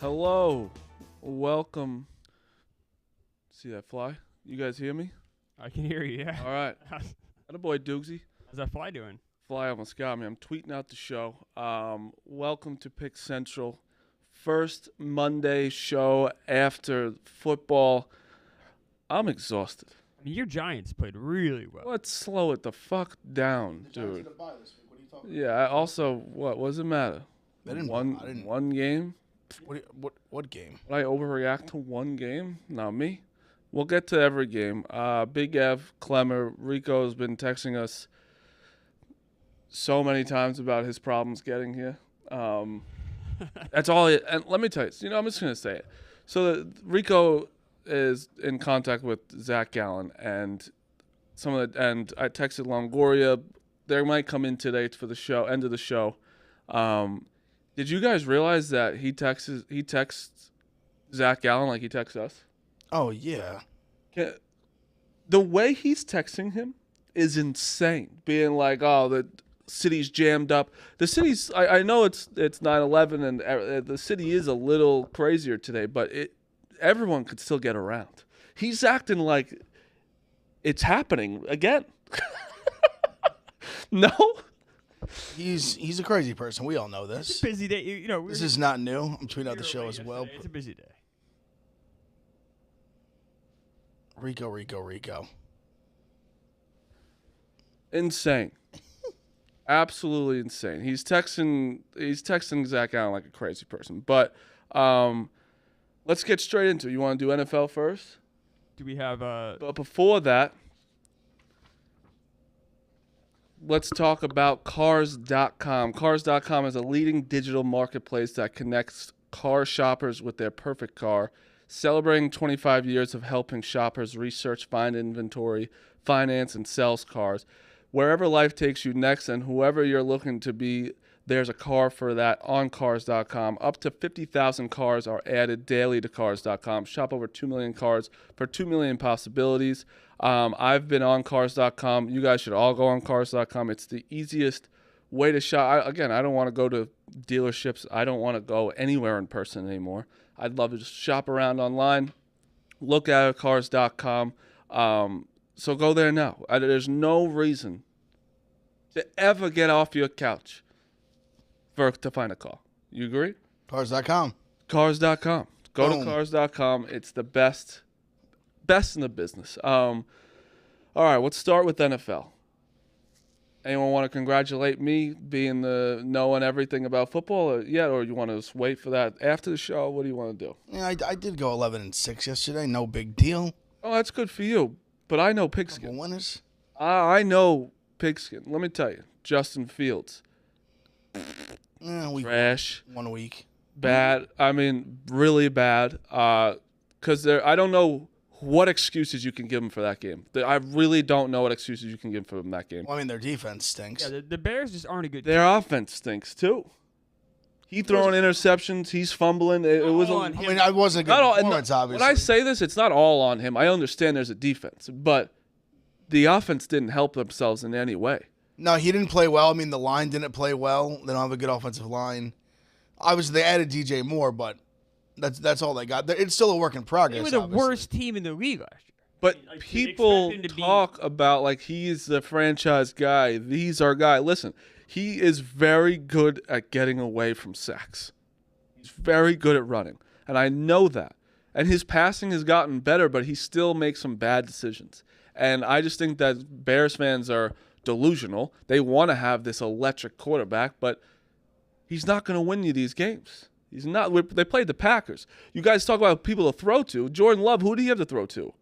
Hello. Welcome. See that fly? You guys hear me? I can hear you, yeah. All right. How's Attaboy, Doogsy. that fly doing? Fly almost got me. I'm tweeting out the show. Welcome to Pick Central. First Monday show after football. I'm exhausted. I mean, your Giants played really well. Let's slow it the fuck down, dude. Yeah, what does it matter? They didn't. One game? What game? Would I overreact to one game? Not me. We'll get to every game. Big Ev, Clemmer, Rico's been texting us so many times about his problems getting here. That's all. And let me tell you, I'm just going to say it. So Rico is in contact with Zach Gallen, and I texted Longoria. They might come in today for the show, end of the show. Did you guys realize that he texts Zach Gallen like he texts us? Oh yeah. The way he's texting him is insane. Being like, "Oh, the city's jammed up." The city's. I know it's 9/11 and the city is a little crazier today, but everyone could still get around. He's acting like it's happening again. No. He's a crazy person. We all know It's this. a busy day. This is not new. I'm tweeting out the show as well. It's a busy day. Rico. Insane. Absolutely insane. He's texting Zach Allen like a crazy person. But let's get straight into it. You want to do NFL first? Do we have But before that, let's talk about Cars.com. Cars.com is a leading digital marketplace that connects car shoppers with their perfect car, celebrating 25 years of helping shoppers research, find inventory, finance, and sell cars. Wherever life takes you next and whoever you're looking to be, there's a car for that on Cars.com. Up to 50,000 cars are added daily to Cars.com. Shop over 2 million cars for 2 million possibilities. I've been on Cars.com. You guys should all go on Cars.com. It's the easiest way to shop. I don't want to go to dealerships. I don't want to go anywhere in person anymore. I'd love to just shop around online. Look at Cars.com. So go there now. There's no reason to ever get off your couch to find a car. You agree? Cars.com. Cars.com. Go Boom. to Cars.com. It's the best in the business. All right, let's start with NFL. Anyone want to congratulate me being knowing everything about football yet, or you want to just wait for that after the show? What do you want to do? Yeah, I did go 11-6 yesterday. No big deal. Oh, that's good for you. But I know pigskin. Couple winners. I know pigskin. Let me tell you, Justin Fields. Trash. 1 week. Bad. I mean, really bad. Because I don't know what excuses you can give him for that game. I really don't know what excuses you can give for him that game. Well, I mean, their defense stinks. Yeah, the Bears just aren't a good Their offense stinks too. He throwing interceptions. He's fumbling. It was. all on I him. mean, I wasn't a good performance, obviously. When I say this, it's not all on him. I understand there's a defense, but the offense didn't help themselves in any way. No, he didn't play well. I mean, the line didn't play well. They don't have a good offensive line. Obviously, they added DJ Moore, but that's all they got. It's still a work in progress. They were the obviously. worst team in the league last year. But Like, people expect him to talk about like he's the franchise guy. He's our guy. Listen, he is very good at getting away from sacks. He's very good at running, and I know that. And his passing has gotten better, but he still makes some bad decisions. And I just think that Bears fans are delusional. They want to have this electric quarterback, but he's not going to win you these games. He's not. They played the Packers. You guys talk about people to throw to. Jordan Love, who do you have to throw to?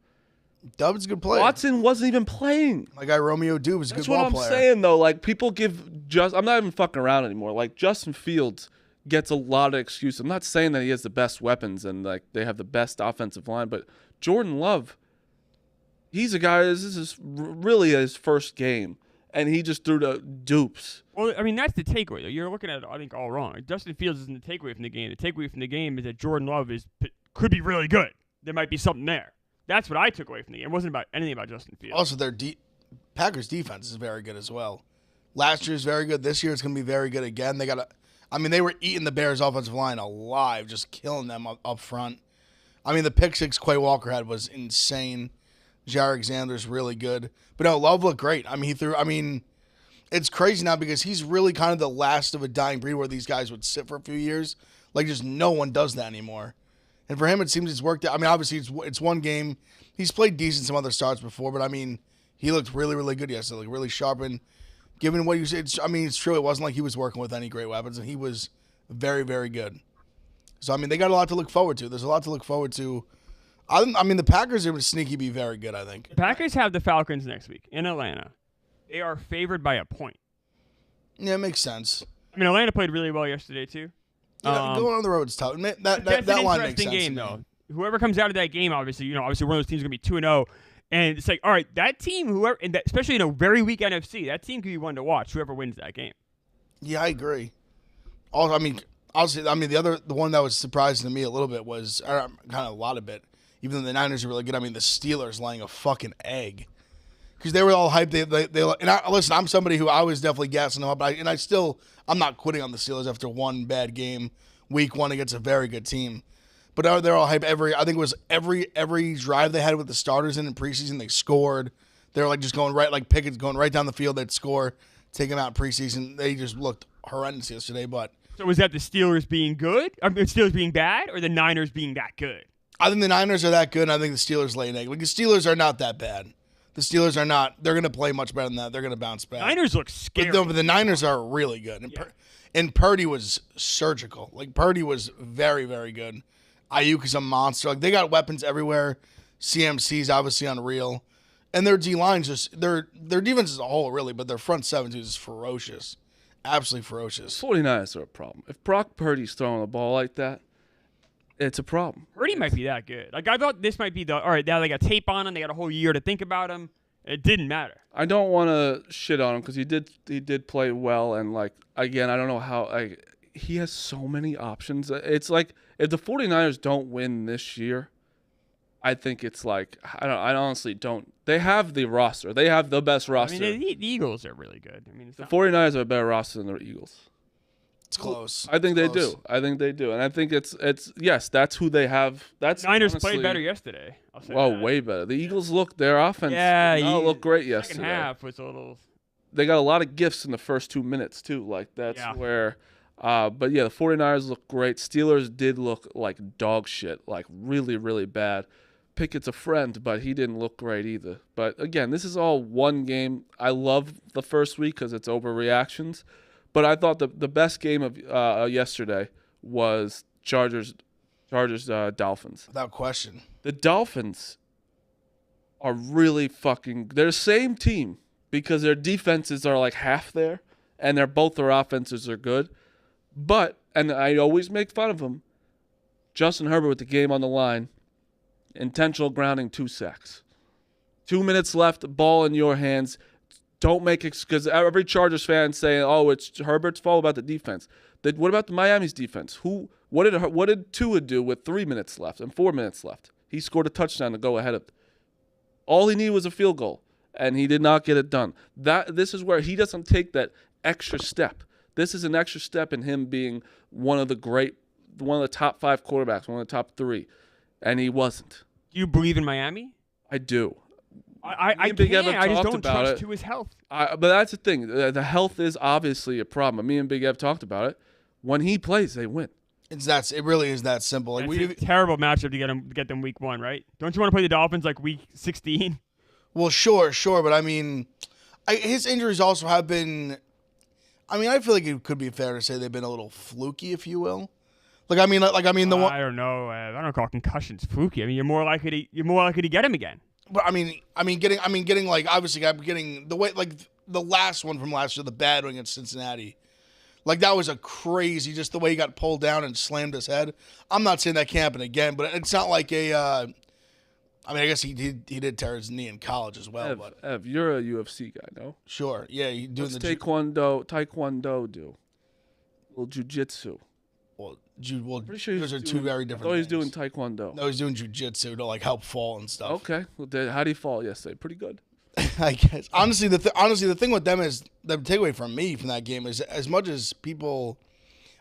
Dub's a good player. Watson wasn't even playing. My guy Romeo Dube is a That's good what ball I'm player. saying, though. Like, people I'm not even fucking around anymore. Like, Justin Fields gets a lot of excuses. I'm not saying that he has the best weapons and, like, they have the best offensive line, but Jordan Love, he's a guy, this is really his first game, and he just threw the dupes. Well, I mean, that's the takeaway, though. You're looking at it, I think, all wrong. Justin Fields isn't the takeaway from the game. The takeaway from the game is that Jordan Love could be really good. There might be something there. That's what I took away from the game. It wasn't about anything about Justin Fields. Also, their Packers defense is very good as well. Last year's very good. This year it's going to be very good again. They got I mean, they were eating the Bears' offensive line alive, just killing them up front. I mean, the pick six Quay Walker had was insane. Jair Alexander's really good. But no, Love looked great. I mean, it's crazy now because he's really kind of the last of a dying breed where these guys would sit for a few years. Like, just no one does that anymore. And for him, it seems it's worked out. I mean, obviously, it's one game. He's played decent some other starts before, but I mean, he looked really, really good yesterday. Like, really sharp. And given what you said, it's true. It wasn't like he was working with any great weapons, and he was very, very good. So, I mean, they got a lot to look forward to. There's a lot to look forward to. I mean, the Packers are going to sneaky be very good, I think. The Packers have the Falcons next week in Atlanta. They are favored by a point. Yeah, it makes sense. I mean, Atlanta played really well yesterday, too. Yeah, going on the road is tough. That an line makes sense. Game, though. Whoever comes out of that game, obviously one of those teams is going to be 2-0. And it's like, all right, that team, especially in a very weak NFC, that team could be one to watch, whoever wins that game. Yeah, I agree. Also, I mean, the one that was surprising to me a little bit was, kind of a lot of it, even though the Niners are really good, I mean, the Steelers laying a fucking egg. Because they were all hyped. Listen, I'm somebody who I was definitely gassing them up, I'm not quitting on the Steelers after one bad game, week one against a very good team. But they're all hyped. I think it was every drive they had with the starters in preseason, they scored. They were like just going right, like Pickett's going right down the field. They'd score, take them out in preseason. They just looked horrendous yesterday. But so was that the Steelers being good, or the Steelers being bad, or the Niners being that good? I think the Niners are that good, and I think the Steelers lay an egg. Like, the Steelers are not that bad. The Steelers are not. They're going to play much better than that. They're going to bounce back. Niners look scary. But the Niners are really good. And Purdy was surgical. Like, Purdy was very, very good. Ayuk is a monster. Like, they got weapons everywhere. CMC's obviously unreal. And their D-line's just, their defense as a whole, really, but their front seven, is ferocious. Absolutely ferocious. 49ers are a problem. If Brock Purdy's throwing the ball like that, it's a problem. Purdy might be that good. Like, I thought this might be all right, now they got tape on him. They got a whole year to think about him. It didn't matter. I don't want to shit on him because he did play well. And, like, again, I don't know how he has so many options. It's like if the 49ers don't win this year, I think it's like, I honestly don't. They have the roster. They have the best roster. I mean, the Eagles are really good. I mean, the 49ers are a better roster than the Eagles. It's close. I think they do. And I think it's yes, that's who they have. That's Niners honestly, played better yesterday. I'll say well, that. way better. The Eagles their offense looked great yesterday. Second half was a little. They got a lot of gifts in the first 2 minutes too. Like that's where. But yeah, the 49ers look great. Steelers did look like dog shit, like really, really bad. Pickett's a friend, but he didn't look great either. But again, this is all one game. I love the first week because it's overreactions. But I thought the best game of yesterday was Chargers Dolphins. Without question. The Dolphins are really they're the same team because their defenses are like half there, and both their offenses are good. But, and I always make fun of them, Justin Herbert with the game on the line, intentional grounding, 2 sacks. 2 minutes left, ball in your hands. Don't make it, because every Chargers fan saying, "Oh, it's Herbert's fault about the defense." What about the Miami's defense? What did Tua do with 3 minutes left and 4 minutes left? He scored a touchdown to go ahead of. All he needed was a field goal, and he did not get it done. This is where he doesn't take that extra step. This is an extra step in him being one of the top 5 quarterbacks, one of the top 3, and he wasn't. Do you believe in Miami? I do. I just don't trust to his health. But that's the thing. The health is obviously a problem. Me and Big Ev talked about it. When he plays, they win. It really is that simple. Like, it's a terrible matchup to get them week 1, right? Don't you want to play the Dolphins like week 16? Well, sure, but I mean, his injuries also have been. I mean, I feel like it could be fair to say they've been a little fluky, if you will. I don't know. I don't call concussions fluky. I mean, you're more likely to get him again. But getting like, obviously I'm getting the way, like the last one from last year, the bad one against Cincinnati. Like, that was a crazy, just the way he got pulled down and slammed his head. I'm not saying that can't happen again, but it's not like I guess he did tear his knee in college as well. Ev, you're a UFC guy, no? Sure. Yeah, you doing What's the Taekwondo do? Well, jiu-jitsu. Pretty sure those are 2 very different things. He's doing things. Taekwondo. No, he's doing jiu-jitsu to like help fall and stuff. Okay. Well, how did he fall yesterday? Pretty good. I guess. Honestly, the thing with them is, the takeaway from me from that game is, as much as people,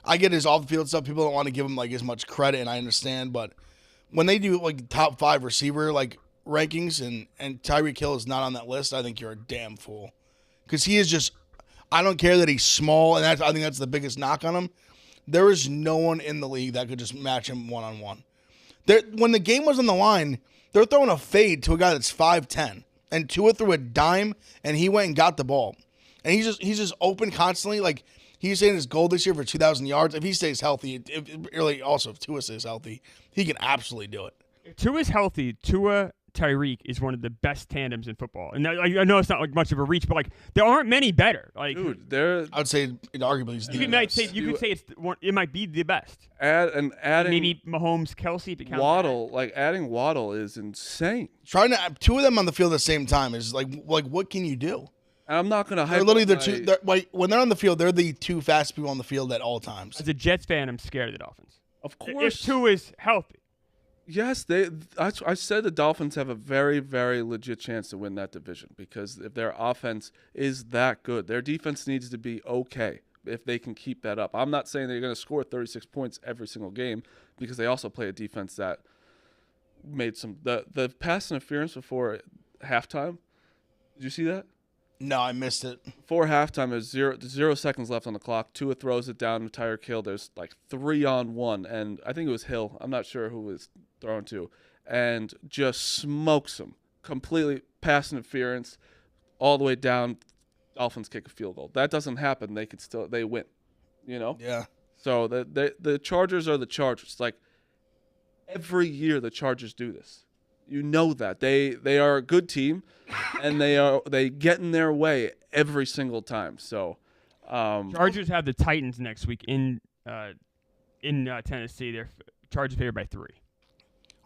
I get his off the field stuff. People don't want to give him like as much credit, and I understand. But when they do like top 5 receiver like rankings, and Tyreek Hill is not on that list, I think you're a damn fool. Because he is just, I don't care that he's small, and I think that's the biggest knock on him. There is no one in the league that could just match him one-on-one. When the game was on the line, they're throwing a fade to a guy that's 5'10", and Tua threw a dime, and he went and got the ball. And he's just open constantly. Like, he's saying his goal this year for 2,000 yards. If he stays healthy, if Tua stays healthy, he can absolutely do it. If Tua's healthy, Tyreek is one of the best tandems in football. And I know it's not like much of a reach, but like there aren't many better. Like, dude, I'd say arguably he's the best. You could say it might be the best. Adding maybe Mahomes, Kelsey to count Waddle, like adding Waddle is insane. Trying to two of them on the field at the same time is like what can you do? And I'm not gonna hype. They're literally when they're on the field, they're the 2 fastest people on the field at all times. As a Jets fan, I'm scared of the Dolphins. Of course, if Tua is healthy. Yes, I said the Dolphins have a very, very legit chance to win that division because if their offense is that good, their defense needs to be okay if they can keep that up. I'm not saying they're going to score 36 points every single game because they also play a defense that made some the pass interference before halftime. Did you see that? No, I missed it. Before halftime, there's 0 seconds left on the clock. Tua throws it down to Tyreek Hill. There's like 3-on-1, and I think it was Hill. I'm not sure who was thrown to, and just smokes him. Completely pass interference all the way down. Dolphins kick a field goal. That doesn't happen. They win, you know? Yeah. So the Chargers are the Chargers. Like every year the Chargers do this. You know that. They are a good team, and they get in their way every single time. So Chargers have the Titans next week in Tennessee. They're Chargers favored by 3.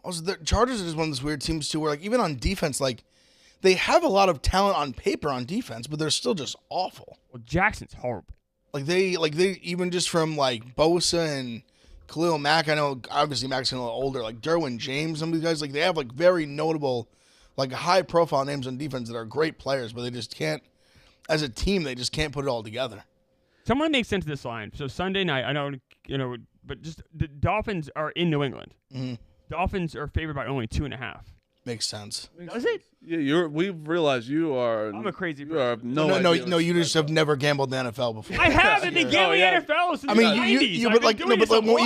Also, the Chargers are just one of those weird teams too, where like even on defense, like they have a lot of talent on paper on defense, but they're still just awful. Well, Jackson's horrible. Like they even just from like Bosa and Khalil Mack. I know obviously Mack's a little older. Like Derwin James, some of these guys, like they have like very notable, like high profile names on defense that are great players, but they just can't. As a team, they just can't put it all together. Someone makes sense of this line. So Sunday night, I don't, but just the Dolphins are in New England. Mm-hmm. Dolphins are favored by only 2.5. Makes sense. Does it? Yeah, we've realized you are. I'm a crazy You person. are No. You just have never gambled the NFL before. I haven't been gambling NFL since the 90s. Even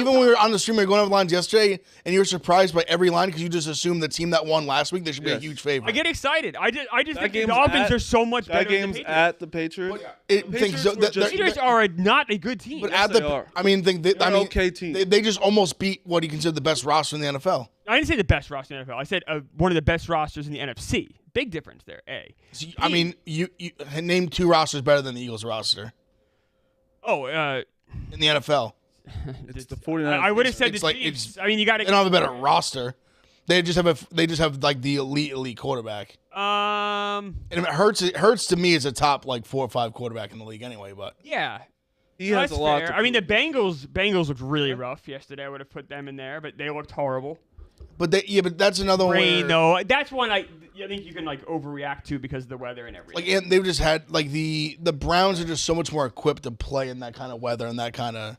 when we were on the stream, we were going over lines yesterday, and you were surprised by every line because you just assumed the team that won last week, they should be a huge favorite. I get excited. I just think the Dolphins are so much better than the That Patriots. game's at the Patriots. The Patriots are not a good team. But Yes, they are. okay team. They just almost beat what you consider the best roster in the NFL. I didn't say the best roster in the NFL. I said one of the best rosters in the NFC. Big difference there, A. So, you name 2 rosters better than the Eagles roster. Oh, in the NFL. It's the 49ers. I would have said It's the like- Chiefs. I mean, you got to. They don't have a better roster. They just have like the elite quarterback. And it hurts to me as a top like 4 or 5 quarterback in the league anyway. But Yeah. He has That's a lot. fair. To I mean, the prove. Bengals looked really rough yesterday. I would have put them in there, but they looked horrible. but that's another one. Rain, Where, though. That's one I think you can like overreact to because of the weather and everything. like and they've just had like the Browns are just so much more equipped to play in that kind of weather and that kind of.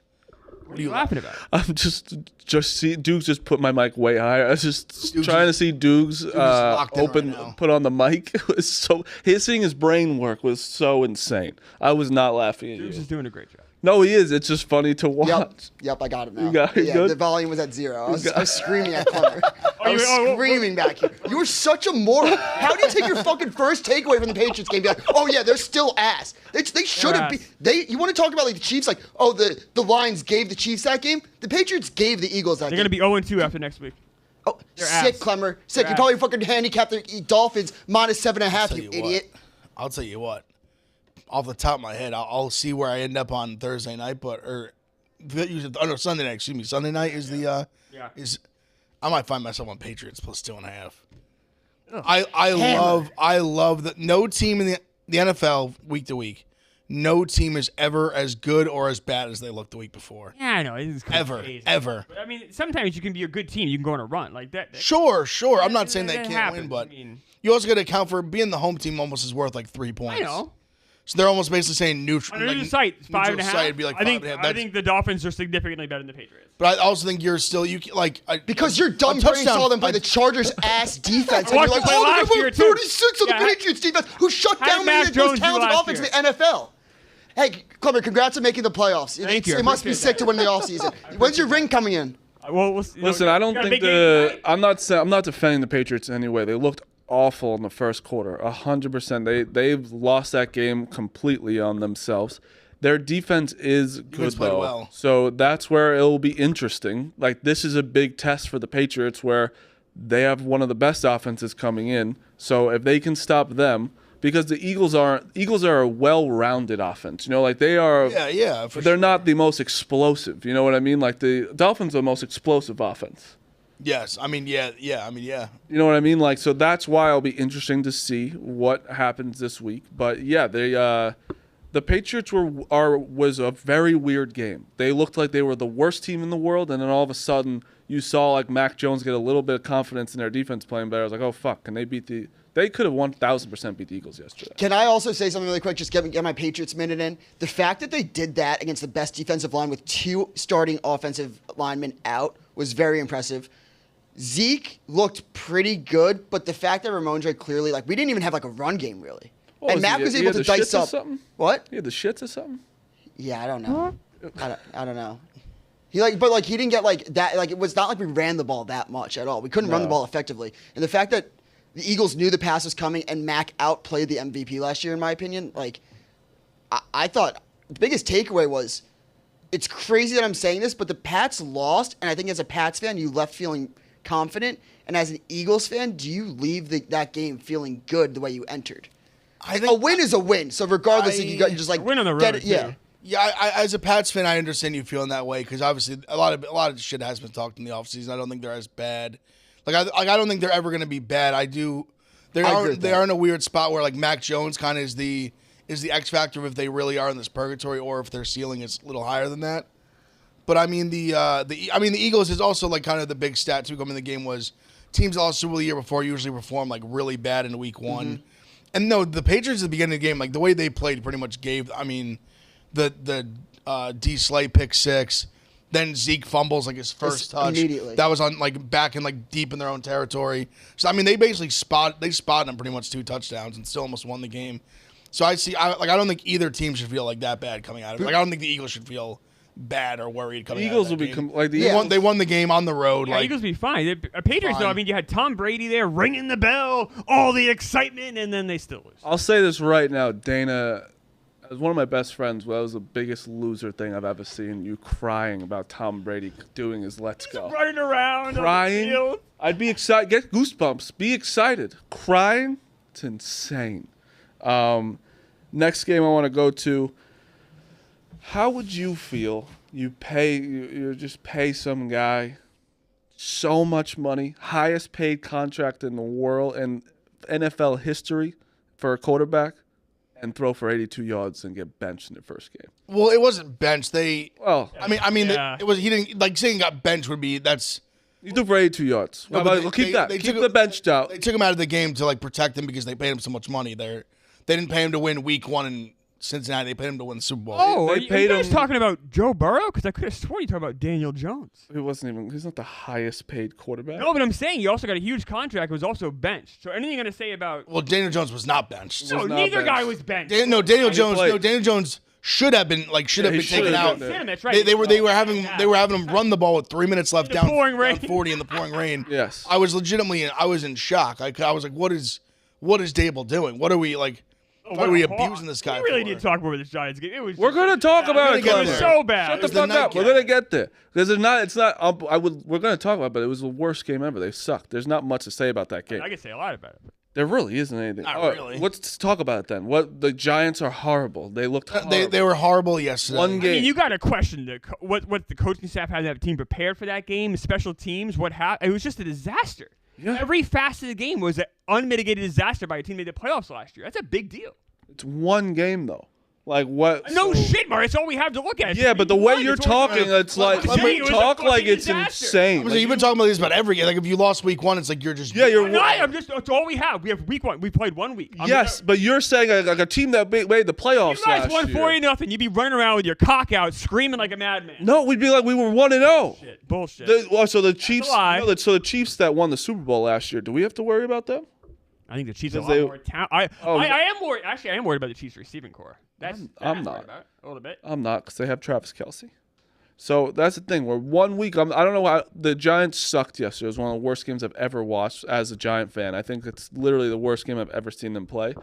What are you laughing about? I'm just see Dukes just put my mic way higher. I was just Dukes trying is- to see Dukes locked in open, right now. put on the mic. It was so seeing his brain work was so insane. I was not laughing at Dukes you. is doing a great job. No, he is. It's just funny to watch. Yep, I got it now. You got it? Yeah, Good? the volume was at 0. I was screaming at Connor. I was you- screaming back here. You were such a moron. How do you take your fucking first takeaway from the Patriots game and be like, oh yeah, they're still ass. They shouldn't be. ass. You want to talk about like the Chiefs, like, oh the Lions gave the Chiefs that game? The Patriots gave the Eagles that They're game. going to be 0-2 after next week. Oh, They're sick, ass. Clemmer. Sick. They're You probably ass. fucking handicapped the Dolphins minus 7.5, you idiot. I'll tell you what. Off the top of my head, I'll see where I end up on Thursday night, Sunday night. Excuse me. Sunday night is the I might find myself on Patriots plus 2.5. I love that no team in the NFL week to week, no team is ever as good or as bad as they looked the week before. Yeah, I know. It's crazy. Ever. But, I mean, sometimes you can be a good team. You can go on a run like that. Sure. I'm not saying they that can't happens. win, but I mean, you also got to account for being the home team almost is worth like 3 points. I know. So they're almost basically saying neutral. Under the site, it's 5.5. Site would be like 5.5. I think the Dolphins are significantly better than the Patriots. But I also think you're still because your dumb brain saw them play the Chargers' ass defense. And you're like, oh, last year, they're 36 on the Patriots defense, who shut down many of the most talented offense in the NFL. Hey, Clemmer, congrats on making the playoffs. It must be sick to win the offseason. When's your ring coming in? Well, listen, I don't think I'm not defending the Patriots in any way. They looked awful in the first quarter, 100%. They've lost that game completely on themselves. Their defense is good though, well. So that's where it'll be interesting. Like this is a big test for the Patriots, where they have one of the best offenses coming in. So if they can stop them, because the Eagles are a well-rounded offense, like they are. Yeah. They're not the most explosive. You know what I mean? Like the Dolphins are the most explosive offense. Yes, I mean, yeah. You know what I mean? Like, so that's why it'll be interesting to see what happens this week. But yeah, the Patriots was a very weird game. They looked like they were the worst team in the world, and then all of a sudden you saw like Mac Jones get a little bit of confidence in their defense playing better. I was like, oh fuck, can they beat the? They could have 1,000% beat the Eagles yesterday. Can I also say something really quick? Just get my Patriots minute in. The fact that they did that against the best defensive line with 2 starting offensive linemen out was very impressive. Zeke looked pretty good, but the fact that Ramondre clearly, we didn't even have a run game really. And Matt was able to dice up. What? He had the shits or something? Yeah, I don't know. I don't know. He he didn't get that. It was not like we ran the ball that much at all. We couldn't run the ball effectively. And the fact that the Eagles knew the pass was coming and Mac outplayed the MVP last year, in my opinion, I thought the biggest takeaway was, it's crazy that I'm saying this, but the Pats lost, and I think as a Pats fan, you left feeling confident, and as an Eagles fan, do you leave that game feeling good the way you entered? I think a win is a win. So regardless, you just win on the road. Yeah. As a Pats fan, I understand you feeling that way because obviously a lot of shit has been talked in the offseason. I don't think they're as bad. I don't think they're ever going to be bad. I do. They are in a weird spot where Mac Jones kind of is the X factor if they really are in this purgatory or if their ceiling is a little higher than that. But I mean the Eagles is also kind of the big stat too coming in the game was teams lost Super Bowl the year before usually perform really bad in week 1. Mm-hmm. And no, the Patriots at the beginning of the game, the way they played pretty much gave the D Slay pick 6, then Zeke fumbles his first touch. Immediately. That was on back in deep in their own territory. So I mean they basically spotted them pretty much 2 touchdowns and still almost won the game. So I don't think either team should feel that bad coming out of it. I don't think the Eagles should feel bad or worried coming out of that game. They won the game on the road. Yeah, Eagles be fine. Patriots though, I mean, you had Tom Brady there ringing the bell, all the excitement, and then they still lose. I'll say this right now, Dana. As one of my best friends, that was the biggest loser thing I've ever seen. You crying about Tom Brady doing his "Let's Go," running around, crying. On the field. I'd be excited, get goosebumps, be excited. Crying, it's insane. Next game I want to go to. How would you feel? You just pay some guy so much money, highest paid contract in the world in NFL history for a quarterback, and throw for 82 yards and get benched in the first game. Well, it wasn't benched. It was he didn't saying got benched would be that's. You threw for 82 yards. No, keep the bench out. They took him out of the game to protect him because they paid him so much money. They didn't pay him to win week 1 in Cincinnati. They paid him to win the Super Bowl. Oh, are you guys talking about Joe Burrow? Because I could have sworn you talking about Daniel Jones. He's not the highest paid quarterback. No, but I'm saying he also got a huge contract. Was also benched. So anything you're gonna say about? Well, Daniel Jones was not benched. No, neither guy was benched. Daniel Jones should have been taken out. That's right. They were having him run the ball with 3 minutes left down 40 in the pouring rain. Yes, I was in shock. I was like, what is Dable doing? What are we like? Why are we abusing this guy? We really need to talk about this Giants game. We're going to talk about it. It was so bad. Shut the fuck up. We're going to get there because it's not. We're going to talk about it, but it was the worst game ever. They sucked. There's not much to say about that game. I can say a lot about it. There really isn't anything. Not really. Let's talk about it then. The Giants are horrible. They looked horrible. They were horrible yesterday. One game. I mean, you got to question what the coaching staff had that team prepared for that game, the special teams, what happened. It was just a disaster. Yeah. Every facet of the game was an unmitigated disaster by a team that made the playoffs last year. That's a big deal. It's one game, though. Like what? No shit, Mark. It's all we have to look at. Yeah, but the way you're talking, it's like I'm saying you it was a talk like fucking it's disaster. insane. You've been talking about this about every game. Like if you lost week 1, it's like you're just I'm just. It's all we have. We have week 1. We played 1 week. Yes, but you're saying like a team that made the playoffs You guys last won year. 40-0. You'd be running around with your cock out, screaming like a madman. No, we'd be like we were 1-0. Shit, bullshit. So the Chiefs. a lie. No, so the Chiefs that won the Super Bowl last year. Do we have to worry about them? I think the Chiefs are a Because lot more talent. I am worried. Actually, I am worried about the Chiefs receiving core. I'm not. About it, a little bit. I'm not, because they have Travis Kelce. So that's the thing. We're 1 week. I don't know how the Giants sucked yesterday. It was one of the worst games I've ever watched as a Giant fan. I think it's literally the worst game I've ever seen them play.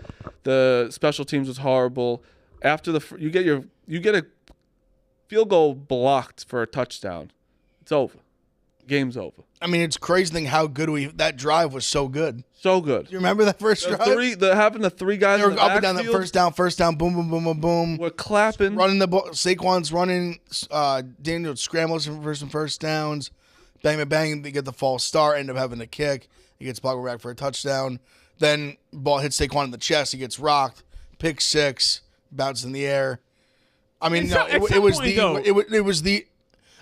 The special teams was horrible. After you get a field goal blocked for a touchdown, it's over. Game's over. I mean, it's crazy thing how good that drive was so good. So good. Do you remember that first drive? Having the 3 guys They were in the up and down that backfield, first down, boom, boom, boom, boom, boom. we're clapping. Running the ball. Saquon's running. Daniel scrambles for some first downs. Bang, bang, bang. They get the false start. End up having to kick. He gets blocked back for a touchdown. Then ball hits Saquon in the chest. He gets rocked. Pick 6. Bounces in the air. I mean, it was the.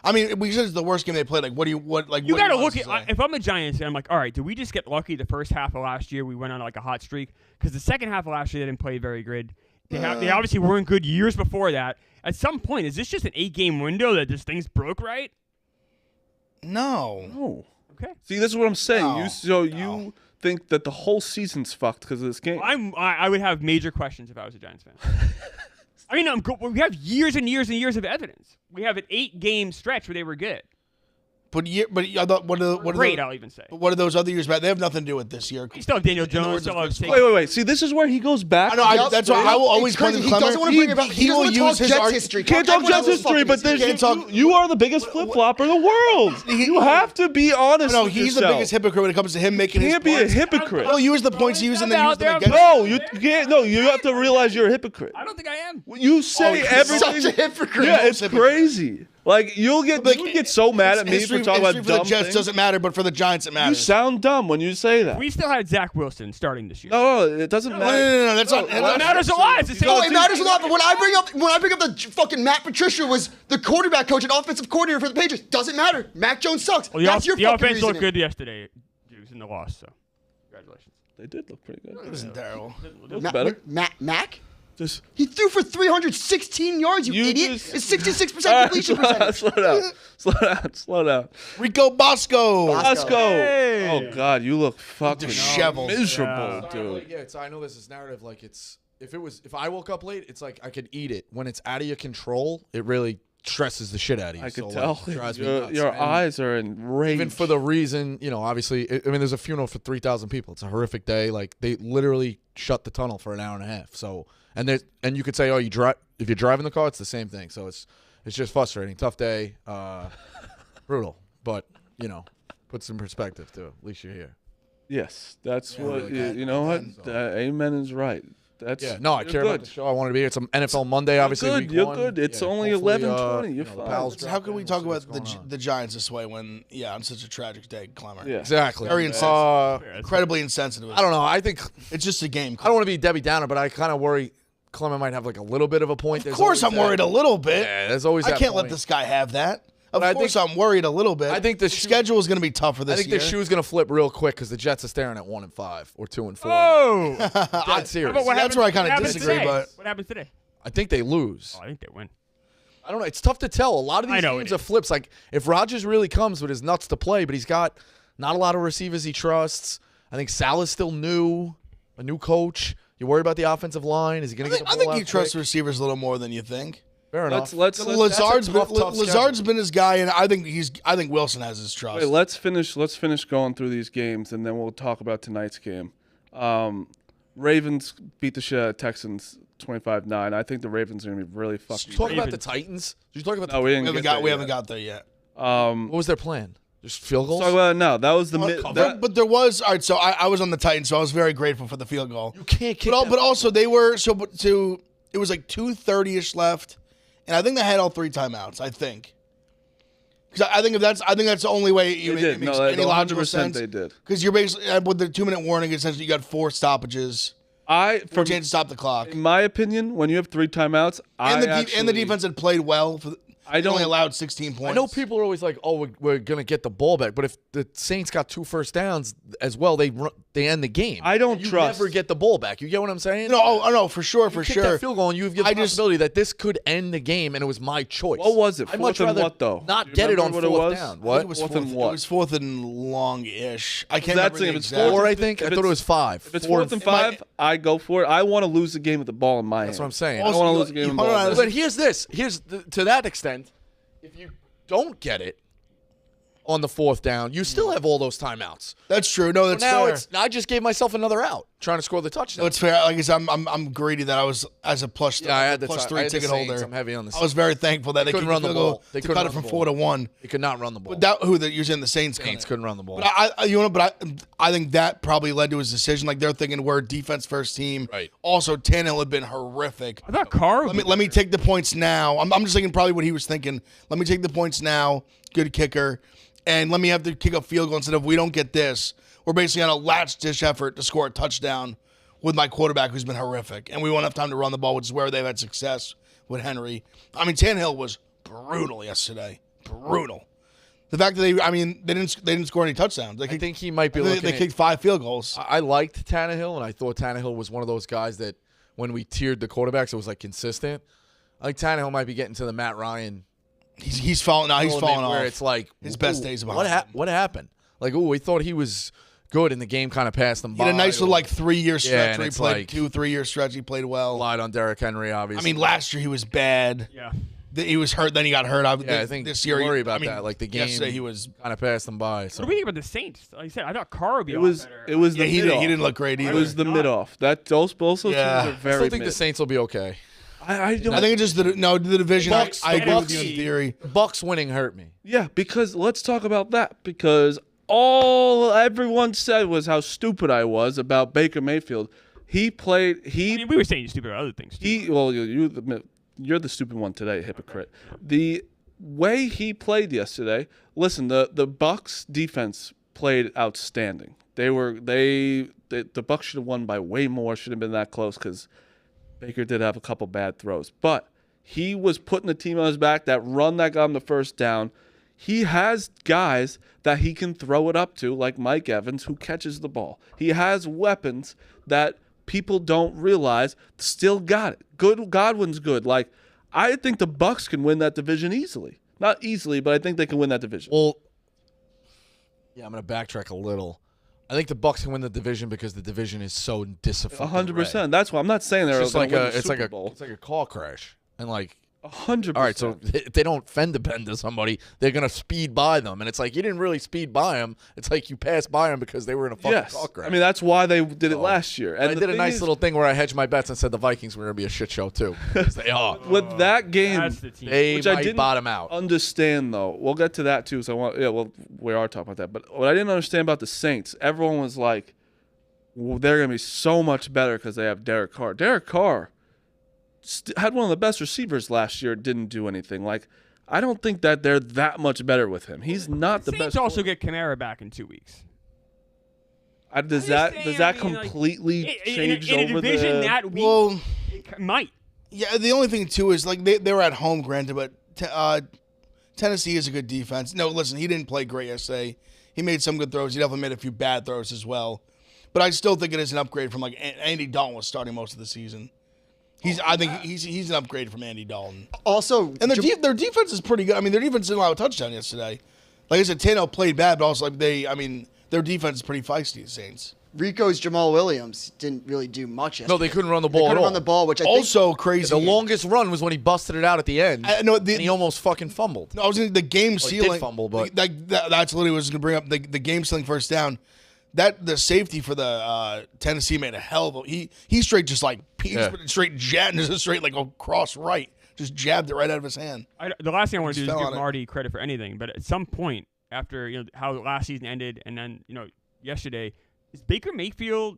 I mean, we said it's the worst game they played. Like, you got to look at. If I'm a Giants fan, I'm like, all right, did we just get lucky the first half of last year? We went on like a hot streak because the second half of last year they didn't play very good. They obviously weren't good years before that. At some point, is this just an 8-game window that this thing's broke right? No. Okay. See, this is what I'm saying. No. You think that the whole season's fucked because of this game? I would have major questions if I was a Giants fan. I mean, we have years and years and years of evidence. We have an 8-game stretch where they were good. But I thought Great, I'll even say. But what are those other years bad? They have nothing to do with this year. You still have Daniel Jones. Still have Wait. See, this is where he goes back. I know. That's why I will always claim He doesn't want to bring about. He doesn't want to talk Jets history. Can't talk Jets history, but you are the biggest flip flopper in the world. You have to be honest. No, with he's yourself. the biggest hypocrite when it comes to him making his Can't be a points. hypocrite. He'll use the points he used and then use them against. No, you can't. No, you have to realize you're a hypocrite. I don't think I am. You say he's everything. Such a hypocrite. Yeah, it's crazy. Like you get so mad at me for talking about for dumb the Jets things. doesn't matter, but for the Giants it You matters. sound dumb when you say that. We still had Zach Wilson starting this year. No, it doesn't matter. No, that's not. It matters a lot. It's the same. No, it matters a lot. But when I bring up the fucking Matt Patricia was the quarterback coach and offensive coordinator for the Patriots, doesn't matter. Mac Jones sucks. Well, That's your the fucking offense looked reasoning. good yesterday, Jews, in the loss. So, congratulations. They did look pretty good. It wasn't terrible. Looks better. Mac? Just He threw for 316 yards, you idiot. It's 66% completion percentage. Slow down. Rico Bosco. Bosco. Oh God, you look fucking Disheveled. miserable, dude. Yeah, I know this is narrative. Like if I woke up late, it's like I could eat it. When it's out of your control, it really stresses the shit out of you. I could So, tell. like, drives me Your, nuts. your And eyes are enraged. even for the reason, obviously, I mean, there's a funeral for 3,000 people. It's a horrific day. Like they literally shut the tunnel for an hour and a half. So and you could say, oh, if you're driving the car, it's the same thing. So it's just frustrating. Tough day. Brutal, but puts in perspective too. At least you're here. Yes, that's what like you know. What amen is right. That's No, I you're care good. about the show. I wanted to be here. It's an NFL Monday, obviously. good, week you're one. good. It's only hopefully, 11:20. You're the fine. Pals How drop can we in, talk see what's about going on. the Giants this way when on such a tragic day, Clemmer? Yeah. Exactly. Very insensitive. Fair, Incredibly insensitive. I don't know. I think It's just a game. I don't want to be Debbie Downer, but I kind of worry Clement might have like a little bit of a point. Of course, I'm worried a little bit. Yeah, there's always I that can't let point. this guy have that. Of But I course, think- I'm worried a little bit. I think the shoe- schedule is going to be tougher this I think year. the shoe's going to flip real quick because the Jets are staring at 1-5 or 2-4. Oh! Dead serious. But what That's happens- where I kinda what happens disagree, today? but- What happens today? I think they lose. Oh, I think they win. I don't know. It's tough to tell. A lot of I these know games it are flips. Like if Rodgers really comes with his nuts to play, but he's got not a lot of receivers he trusts. I think Salah's still new, a new coach. You worry about the offensive line. Is he going to get the I ball think out he trusts quick? receivers a little more than you think. Fair enough. Lazard's tough Lazard's schedule. been his guy, and I think Wilson has his trust. Wait, let's finish going through these games, and then we'll talk about tonight's game. Ravens beat the shit out of Texans 25-9. I think the Ravens are going to be really fucking. Did you talk about the Ravens. Titans? Did you talk about No, we didn't we get there haven't yet. got there yet. what was their plan? Just field goals? Talk about it now. That was the But there was all right. So I was on the Titans, so I was very grateful for the field goal. you can't kick But also they were it was like 2:30ish left, and I think they had all 3 timeouts. I think. Because I think that's the only way They it did. makes No, any logical 100% sense. they did. Because you're basically with the 2-minute warning, essentially you got 4 stoppages. For a chance to stop the clock. In my opinion, when you have 3 timeouts, And the defense had played well. They only allowed 16 points. I know people are always like, "Oh, we're gonna get the ball back," but if the Saints got 2 first downs as well, they end the game. I don't you trust. never get the ball back. You get what I'm saying? No, for sure, You kick that field goal, and you have the possibility that this could end the game, and it was my choice. What was it? I'd much Fourth and rather what, though? not Do you get it on remember what it 4th was? down. It What? was Fourth and what? It was 4th and long-ish. I can't That's remember the the thing, if it's exact. 4, I think. If I thought it was 5. If it's 4th and 5, I go for it. I want to lose the game with the ball in my hand. That's what I'm saying. I don't want to lose the game with the ball. in my But hand. here's this. To that extent, if you don't get it on the 4th down, you still have all those timeouts. That's true. No, that's now fair. I just gave myself another out trying to score the touchdown. No, it's fair. Like I said, I'm greedy that I was as a plus. Yeah, I had the plus I 3 had the ticket Saints. holder. I'm heavy on the I was very thankful that they couldn't kicked run the field goal ball. They to couldn't cut run it from the 4 to ball. 1. They could not run the ball. But you're saying the Saints couldn't run the ball. But I think that probably led to his decision. Like they're thinking we're defense first team. Right. Also, Tannehill had been horrific. I thought Carr. Let me take the points now. I'm just thinking probably what he was thinking. Let me take the points now. Good kicker. And let me have to kick a field goal instead of we don't get this. We're basically on a last-ditch effort to score a touchdown with my quarterback who's been horrific. And we won't have time to run the ball, which is where they've had success with Henry. I mean, Tannehill was brutal yesterday. Brutal. The fact that they didn't score any touchdowns. I think he might be They looking kicked 5 field goals. I liked Tannehill, and I thought Tannehill was one of those guys that when we tiered the quarterbacks, it was like consistent. I think Tannehill might be getting to the Matt Ryan. He's falling out. He's falling off. Where it's like his best days are behind him. What happened? Like, we thought he was good, and the game kind of passed him He by. had a nice little 3-year stretch and where he it's played like- 2-3 year stretch. He played well. Relied on Derrick Henry, obviously. I mean, last year he was bad. Yeah. He was hurt. Then he got hurt. I think this year. worry about that. Like the game, Yesterday he was. kind of passed them by. So What do we think about the Saints? Like I said, I thought Carr would be It a lot was better. it was Yeah, the he mid-off. didn't look great either. It was the Not. mid-off. Both those teams Yeah. are I I very still think mid. the Saints will be okay. I don't. I think it's just the division. Bucs- I agree with Bucs- you in theory. Bucks winning hurt me. Yeah, because let's talk about that. Because everyone said was how stupid I was about Baker Mayfield. He played. I mean, we were saying stupid about other things too. You're the stupid one today, hypocrite. The way he played yesterday. Listen, the Bucs defense played outstanding. The Bucs should have won by way more. Should have been that close because Baker did have a couple bad throws, but he was putting the team on his back. That run that got him the first down. He has guys that he can throw it up to, like Mike Evans, who catches the ball. He has weapons that people don't realize still got it. Good. Godwin's good. Like, I think the Bucs can win that division easily. Not easily, but I think they can win that division. Well, yeah, I'm going to backtrack a little. I think the Bucks can win the division because the division is so disappointing. 100%. That's why I'm not saying they're It's going like to win the it's Super like Bowl. it's like a car crash, and like 100%. all right, so if they don't fender bender somebody, they're gonna speed by them, and it's like you didn't really speed by them. It's like you passed by them because they were in a fucking yes, car crash. I mean that's why they did it last year. And I the did a thing nice is, little thing where I hedged my bets and said the Vikings were gonna be a shit show too. 'Cause they are. with that game. That's the team. They Which I might didn't bottom out. understand though. We'll get to that too. So we are talking about that. But what I didn't understand about the Saints, everyone was like, well, they're gonna be so much better because they have Derek Carr. Derek Carr had one of the best receivers last year. Didn't do anything. Like, I don't think that they're that much better with him. He's not the Saints best. also get Kamara back in 2 weeks. Does I'm that just saying, I mean, like, completely change in a over division the? that week? Well, It might. yeah. The only thing too is like they were at home, granted, but Tennessee is a good defense. No, listen, he didn't play great yesterday. He made some good throws. He definitely made a few bad throws as well. But I still think it is an upgrade from like Andy Dalton was starting most of the season. I think he's an upgrade from Andy Dalton. Also, And their defense is pretty good. I mean, their defense didn't allow a touchdown yesterday. Like I said, Tannehill played bad, but also like their defense is pretty feisty. The Saints. Rico's Jamal Williams didn't really do much yesterday. No, they couldn't run the They ball at couldn't all. run the ball, which I think Also crazy. The longest run was when he busted it out at the end, No, and he almost fucking fumbled. No, I was in the game he ceiling. did fumble, but- that's literally what I was going to bring up. The game ceiling first down. The safety for the Tennessee made a hell of a. He straight just like straight jabbed, just straight like a cross right, just jabbed it right out of his hand. The last thing I want to do is fell give on it. Marty credit for anything, but at some point after how the last season ended, and then yesterday, is Baker Mayfield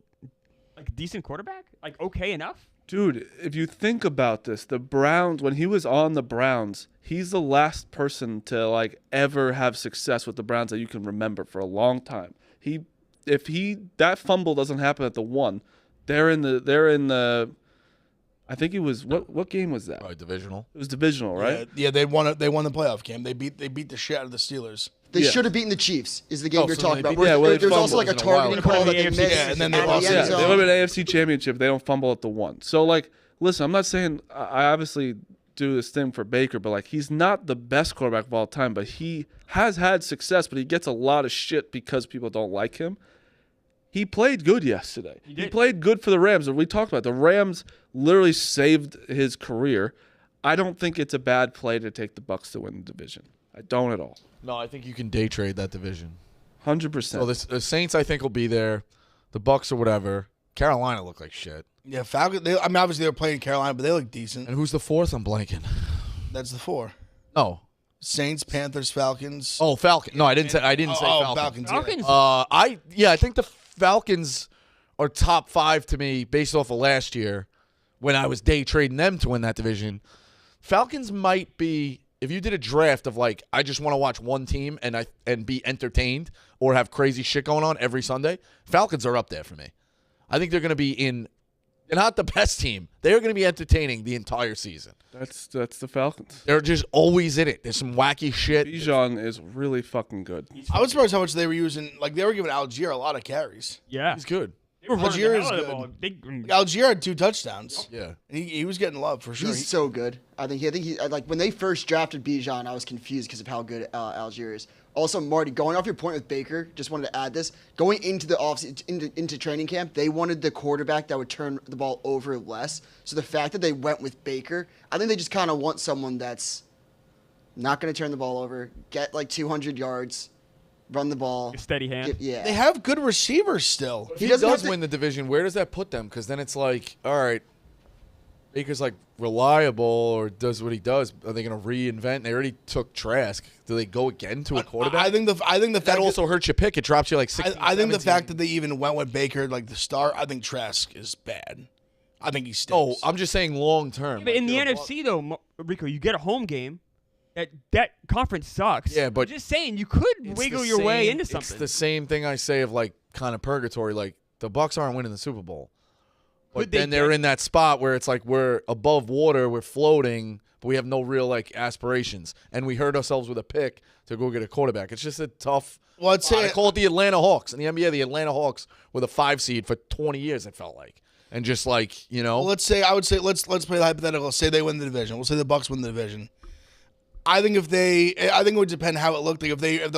like a decent quarterback? Like okay enough? Dude, if you think about this, the Browns, when he was on the Browns, he's the last person to like ever have success with the Browns that you can remember for a long time. If that fumble doesn't happen at the 1, They're in the. I think it was what game was that? Probably divisional. It was divisional, right? Yeah, they won the playoff game. They beat the shit out of the Steelers. They Yeah. should have beaten the Chiefs. Is the game Oh, you're so talking they about? beat- yeah, well, they There's also like a fumbled. targeting call that they Yeah, missed. and then they out of lost. the Yeah, end they zone. would have been AFC Championship. They don't fumble at the one. So like, listen, I'm not saying I obviously do this thing for Baker, but like he's not the best quarterback of all time, but he has had success, but he gets a lot of shit because people don't like him. He played good yesterday. He did. played good for the Rams. We talked about it. The Rams literally saved his career. I don't think it's a bad play to take the Bucs to win the division. I don't at all. No, I think you can day trade that division. 100%. So the Saints, I think, will be there. The Bucs or whatever. Carolina look like shit. Yeah, Falcons. I mean, obviously they're playing Carolina, but they look decent. And who's the fourth? I'm blanking. That's the 4. Oh. Saints, Panthers, Falcons. Oh, Falcon. No, I didn't say Falcon. Falcons. Falcons. I think the Falcons are top 5 to me based off of last year when I was day trading them to win that division. Falcons might be, if you did a draft of like, I just want to watch one team and be entertained or have crazy shit going on every Sunday, Falcons are up there for me. I think they're going to be they're not the best team. They're going to be entertaining the entire season. That's the Falcons. They're just always in it. There's some wacky shit. Bijan is really fucking good. I was surprised how much they were using. Like they were giving Algier a lot of carries. Yeah. He's good. They were running Algier the is hell out of the good. ball. Algier had 2 touchdowns. Yeah. He was getting love for sure. He's so good. I think he like when they first drafted Bijan, I was confused because of how good Algier is. Also, Marty, going off your point with Baker, just wanted to add this. Going into the into training camp, they wanted the quarterback that would turn the ball over less. So the fact that they went with Baker, I think they just kind of want someone that's not going to turn the ball over, get like 200 yards, run the ball. A steady hand. Yeah. They have good receivers still. If he doesn't does have to- win the division, where does that put them? Because then it's like, all right, Baker's like reliable or does what he does. Are they going to reinvent? They already took Trask. Do they go again to a quarterback? I think the that fact also hurts your pick. It drops you like 16, I think the 17. fact that they even went with Baker like the star. I think Trask is bad. I think he stinks. Oh, I'm just saying long term. But in the Like, NFC, though, Rico, you get a home game. That conference sucks. Yeah, but I'm just saying, you could it's wiggle the your way same- into It's something. the same thing I say of like kind of purgatory. Like the Bucs aren't winning the Super Bowl. But Could they then they're get- in that spot where it's like we're above water, we're floating, but we have no real like aspirations. And we hurt ourselves with a pick to go get a quarterback. It's just a tough. Well, I'd say I call it the Atlanta Hawks. In the NBA, the Atlanta Hawks were the 5 seed for 20 years, it felt like. And just like, you know. Well, let's say let's play the hypothetical. Say they win the division. We'll say the Bucs win the division. I think it would depend how it looked. Like if they're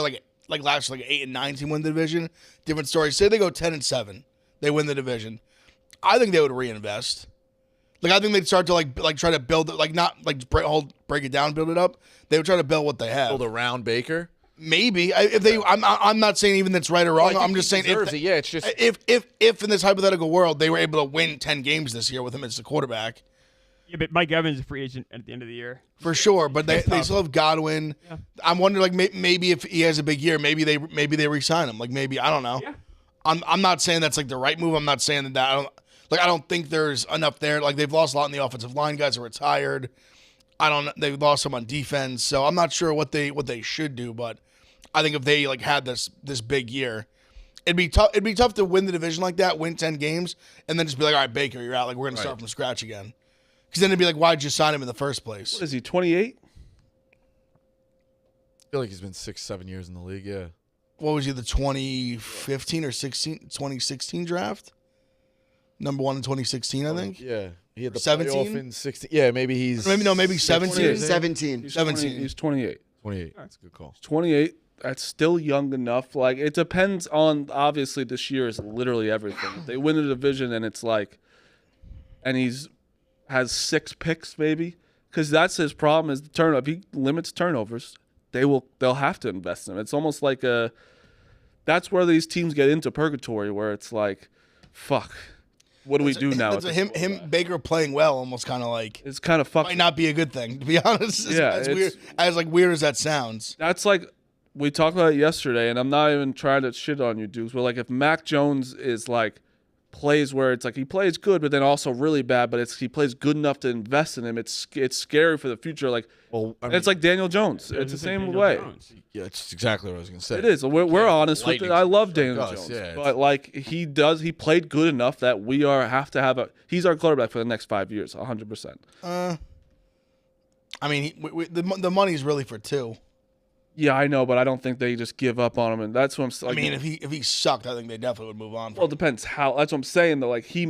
like last like 8 and 9 team win the division, different story. Say they go 10 and 7, they win the division. I think they would reinvest. Like I think they'd start to like try to build it, like not like break it down, build it up. They would try to build what they have. Build around Baker. Maybe if they, I'm not saying even that's right or wrong. Well, I think I'm just he saying deserves it. Yeah, it's just if in this hypothetical world they were able to win 10 games this year with him as the quarterback. Yeah, but Mike Evans is a free agent at the end of the year. For sure, but they still have Godwin. Yeah. I'm wondering, like, maybe if he has a big year, maybe they re-sign him. Like, maybe I don't know. Yeah. I'm not saying that's like the right move. I'm not saying that. I don't think there's enough there. Like they've lost a lot in the offensive line. Guys are retired. They've lost some on defense. So I'm not sure what they should do. But I think if they like had this big year, it'd be tough. It'd be tough to win the division like that, win 10 games, and then just be like, all right, Baker, you're out. Like we're gonna start from scratch again. Because then it'd be like, why'd you sign him in the first place? What is he, 28? I feel like he's been 6-7 years in the league. Yeah. What was he, the 2015 or 2016 draft? Number 1 in 2016, I think. Yeah. He had the 17? playoff in 16. Yeah, maybe he's Maybe 17. 17. He's 17. He's 28. 28. That's a good call. 28. That's still young enough. Like it depends on obviously this year is literally everything. If they win the division and it's like, and has 6 picks maybe, because that's his problem is the turnover. If he limits turnovers, they'll have to invest in him. It's almost like that's where these teams get into purgatory where it's like, fuck, what do we do now? That's him Baker playing well, almost kind of like It's kind of fucked. might not be a good thing, to be honest. Yeah, as it's- weird as that sounds. That's like we talked about it yesterday, and I'm not even trying to shit on you, dudes. But like, if Mac Jones is like plays where it's like he plays good, but then also really bad. But he plays good enough to invest in him. It's scary for the future. Like, Well, I and mean, it's like Daniel Jones. It's the same Daniel way. Jones. yeah, it's exactly what I was gonna say. It is. We're honest with it. lightning I love strike Daniel us, Jones, yeah, but like he played good enough that we have to have he's our quarterback for the next 5 years, 100%. I mean, the money's really for 2. Yeah, I know, but I don't think they just give up on him, and that's what I'm saying. I mean, if he sucked, I think they definitely would move on. Well, it depends how. That's what I'm saying though. Like he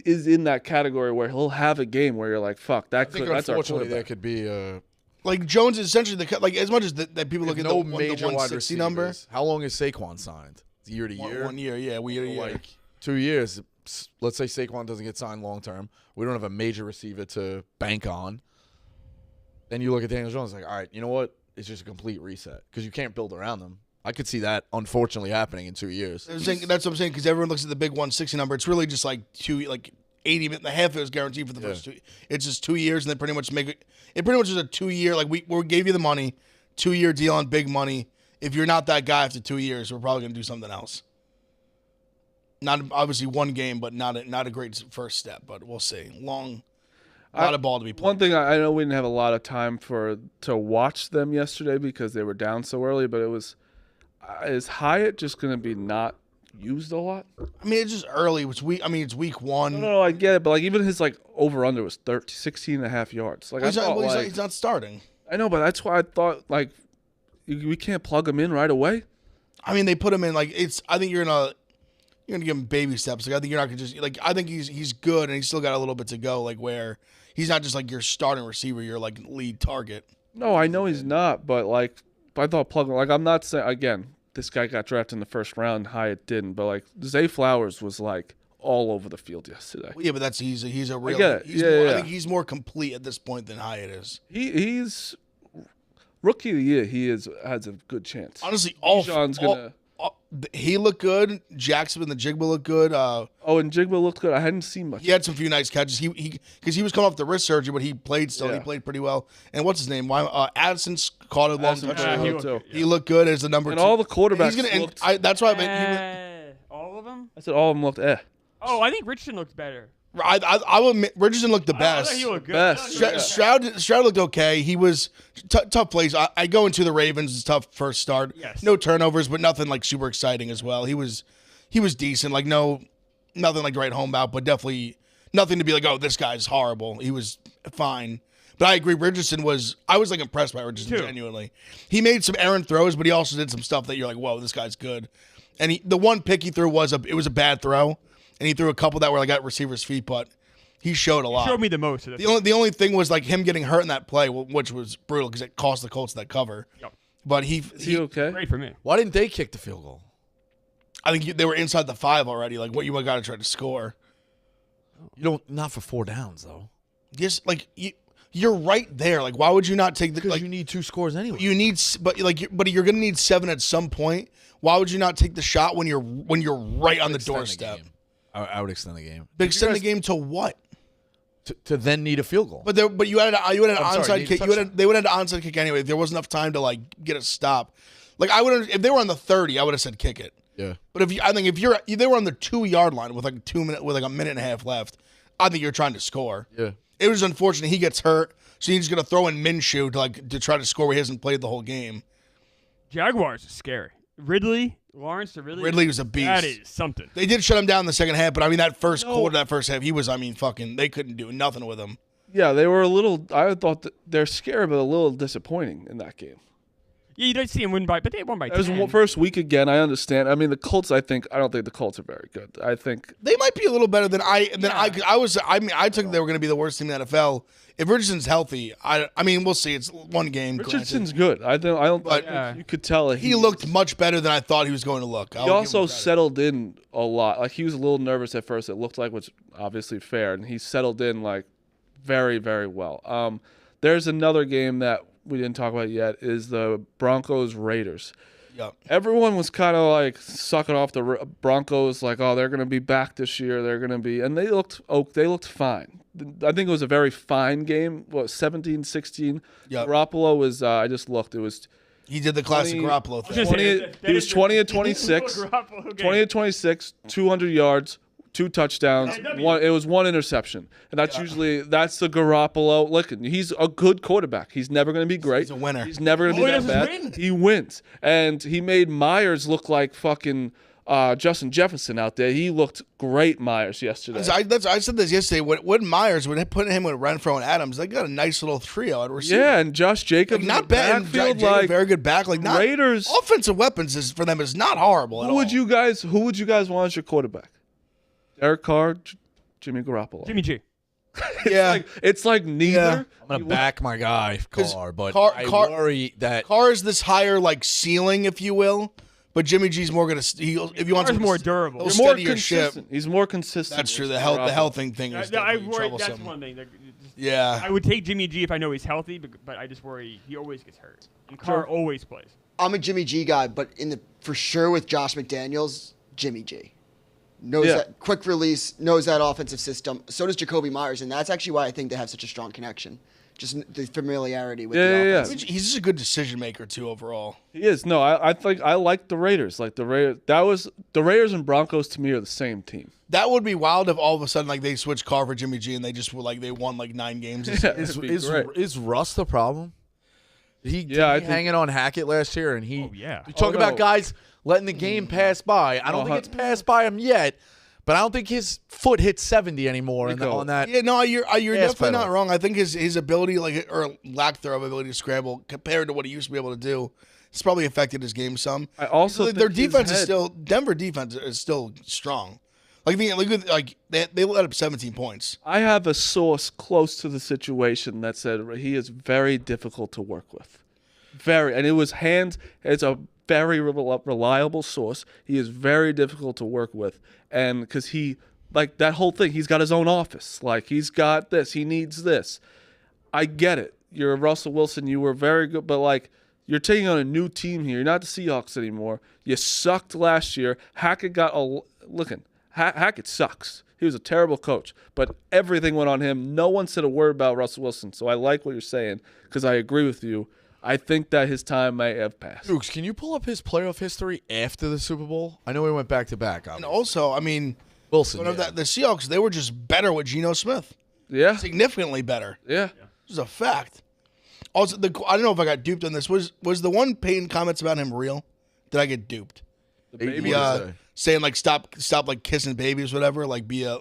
is in that category where he'll have a game where you're like, fuck, I think that's our unfortunately quarterback. there could be Like Jones is essentially like as much as that people look at no the major wide 160 receivers. number. How long is Saquon signed? Year to year. 1 year, yeah, we year. Like 2 years. Let's say Saquon doesn't get signed long term. We don't have a major receiver to bank on. Then you look at Daniel Jones like, all right, you know what? It's just a complete reset because you can't build around them. I could see that unfortunately happening in 2 years. That's what I'm saying because everyone looks at the big 160 number. It's really just like 80 minutes. The half of it is guaranteed for the first 2. It's just 2 years, and then pretty much make it. It pretty much is a 2 year. Like we gave you the money, 2 year deal on big money. If you're not that guy after 2 years, we're probably gonna do something else. Not obviously one game, but not a great first step. But we'll see. A lot of ball to be played. One thing I know we didn't have a lot of time to watch them yesterday because they were down so early, but it was is Hyatt just going to be not used a lot? I mean, it's just early. It's week 1. No, I get it, but like even his like over under was 16 and a half yards. Like He's not starting. I know, but that's why I thought like we can't plug him in right away. I mean, they put him in like it's. I think you're gonna give him baby steps. Like I think you're not gonna just like. I think he's good and he's still got a little bit to go. Like where he's not just like your starting receiver, your like lead target. No, I know he's not, but like I thought plug. Like I'm not saying again. This guy got drafted in the first round. Hyatt didn't, but like Zay Flowers was like all over the field yesterday. Well, yeah, but he's a real. I get it. I think he's more complete at this point than Hyatt is. He's rookie of the year. He has a good chance. Honestly, he looked good. Jackson and the Jigba looked good. And Jigba looked good. I hadn't seen much. He had some few nice catches. Because he was coming off the wrist surgery, but he played still. Yeah. He played pretty well. And what's his name? Addison's caught a long Addison touchdown. too. He looked good as the number 2. And all the quarterbacks He's gonna. looked. That's why I meant. All of them? I said all of them looked. Oh, I think Richardson looked better. I will admit, Richardson looked the I best. thought he looked good. Best. I thought he looked Stroud looked okay. He was tough plays. I go into the Ravens. It's tough first start. Yes. No turnovers, but nothing like super exciting as well. He was decent. Like nothing like to write home about, but definitely nothing to be like, oh, this guy's horrible. He was fine. But I agree. I was like impressed by Richardson genuinely. He made some errant throws, but he also did some stuff that you're like, whoa, this guy's good. And the one pick he threw was a bad throw. And he threw a couple that were like at receivers' feet, but he showed a lot. Showed me the most of The only thing was like him getting hurt in that play, which was brutal because it cost the Colts that cover. Yep. But Is he okay? Great for me. Why didn't they kick the field goal? I think they were inside the 5 already. Like what you got to try to score. You don't, not for 4 downs though. Just like you're right there. Like why would you not take the Because like you need 2 scores anyway. you need but you're gonna need 7 at some point. Why would you not take the shot when you're right on the Extend doorstep? game. I would extend the game. Extend the game to what? To then need a field goal. But you had an onside need a kick. They would have an onside kick anyway. If there wasn't enough time to like get a stop. Like I would if they were on the 30, I would have said kick it. Yeah. But if they were on the 2-yard line with like a minute and a half left, I think you're trying to score. Yeah. It was unfortunate he gets hurt, so he's gonna throw in Minshew to try to score where he hasn't played the whole game. Jaguars is scary. Lawrence to Ridley was a beast. That is something. They did shut him down in the second half, but I mean that first quarter, that first half, he was fucking. They couldn't do nothing with him. Yeah, they were a little. I thought they're scary, but a little disappointing in that game. Yeah, you don't see him win by, but they won by It was 10. the first week again. I understand. I mean, the Colts. I don't think the Colts are very good. I think They might be a little better than I was. I took they were going to be the worst team in the NFL. If Richardson's healthy, I mean, we'll see. It's one game. Richardson's good. I don't. But You could tell he looked much better than I thought he was going to look. He also settled in a lot. Like he was a little nervous at first. It looked like, which obviously fair, and he settled in like very, very well. There's another game that we didn't talk about yet. Is the Broncos Raiders. Yep. Everyone was kind of like sucking off the Broncos, like, oh, they're going to be back this year. They're going to be, and they looked fine. I think it was a very fine game. What, 17-16? Yep. Garoppolo was. I just looked. It was. He did the classic 20 Garoppolo thing. He was 20 of 26. 20 of 26, 200 yards, 2 touchdowns. It was 1 interception, and that's usually that's the Garoppolo. Look, he's a good quarterback. He's never going to be great. He's a winner. He's never going to be that bad. He wins, and he made Myers look like fucking Justin Jefferson out there. He looked great, Myers, yesterday. I said this yesterday. When Myers, when they put him with Renfro and Adams, they got a nice little trio at receiver. Yeah, and Josh Jacobs, not bad. Jacob, very good back. Like not, Raiders offensive weapons for them is not horrible. Who would you guys want as your quarterback? Derek Carr, Jimmy Garoppolo. Jimmy G. Yeah, it's like neither. Yeah. I'm gonna back my guy Carr, but I worry that Carr is this higher like ceiling, if you will. But Jimmy G's more gonna. If you want more durable. He'll He's more steady your ship. consistent. He's more consistent. That's true. The health thing is I definitely worry. troublesome. That's one thing. Yeah, I would take Jimmy G if I know he's healthy, but I just worry he always gets hurt. And Carr always plays. I'm a Jimmy G guy, but for sure with Josh McDaniels, Jimmy G. Knows that quick release, knows that offensive system. So does Jacoby Myers, and that's actually why I think they have such a strong connection. Just the familiarity with the offense. He's just a good decision maker too overall. He is. No, I think I like the Raiders. Like the Raiders and Broncos to me are the same team. That would be wild if all of a sudden like they switched Carr for Jimmy G and they just were like they won like 9 games. Is Russ the problem? He hanging on Hackett last year, and he. Oh yeah. You talk about guys letting the game pass by. I don't think it's passed by him yet, but I don't think his foot hits 70 anymore on that. Yeah, no, you're definitely not wrong. I think his ability, or lack thereof ability to scramble compared to what he used to be able to do, it's probably affected his game some. I also think their defense is still Denver defense is still strong. Like they let up 17 points. I have a source close to the situation that said he is very difficult to work with. And it was it's a very reliable source. He is very difficult to work with. And because he, like that whole thing, he's got his own office. Like he's got this, he needs this. I get it. You're Russell Wilson. You were very good, but like you're taking on a new team here. You're not the Seahawks anymore. You sucked last year. Hackett Hackett sucks. He was a terrible coach, but everything went on him. No one said a word about Russell Wilson. So I like what you're saying because I agree with you. I think that his time may have passed. Dukes, can you pull up his playoff history after the Super Bowl? I know he went back to back. And also, I mean, Wilson. The Seahawks, they were just better with Geno Smith. Yeah, significantly better. Yeah, this is a fact. Also, I don't know if I got duped on this. Was the one Peyton comments about him real? Did I get duped? The baby saying like stop like kissing babies, whatever. Like be a.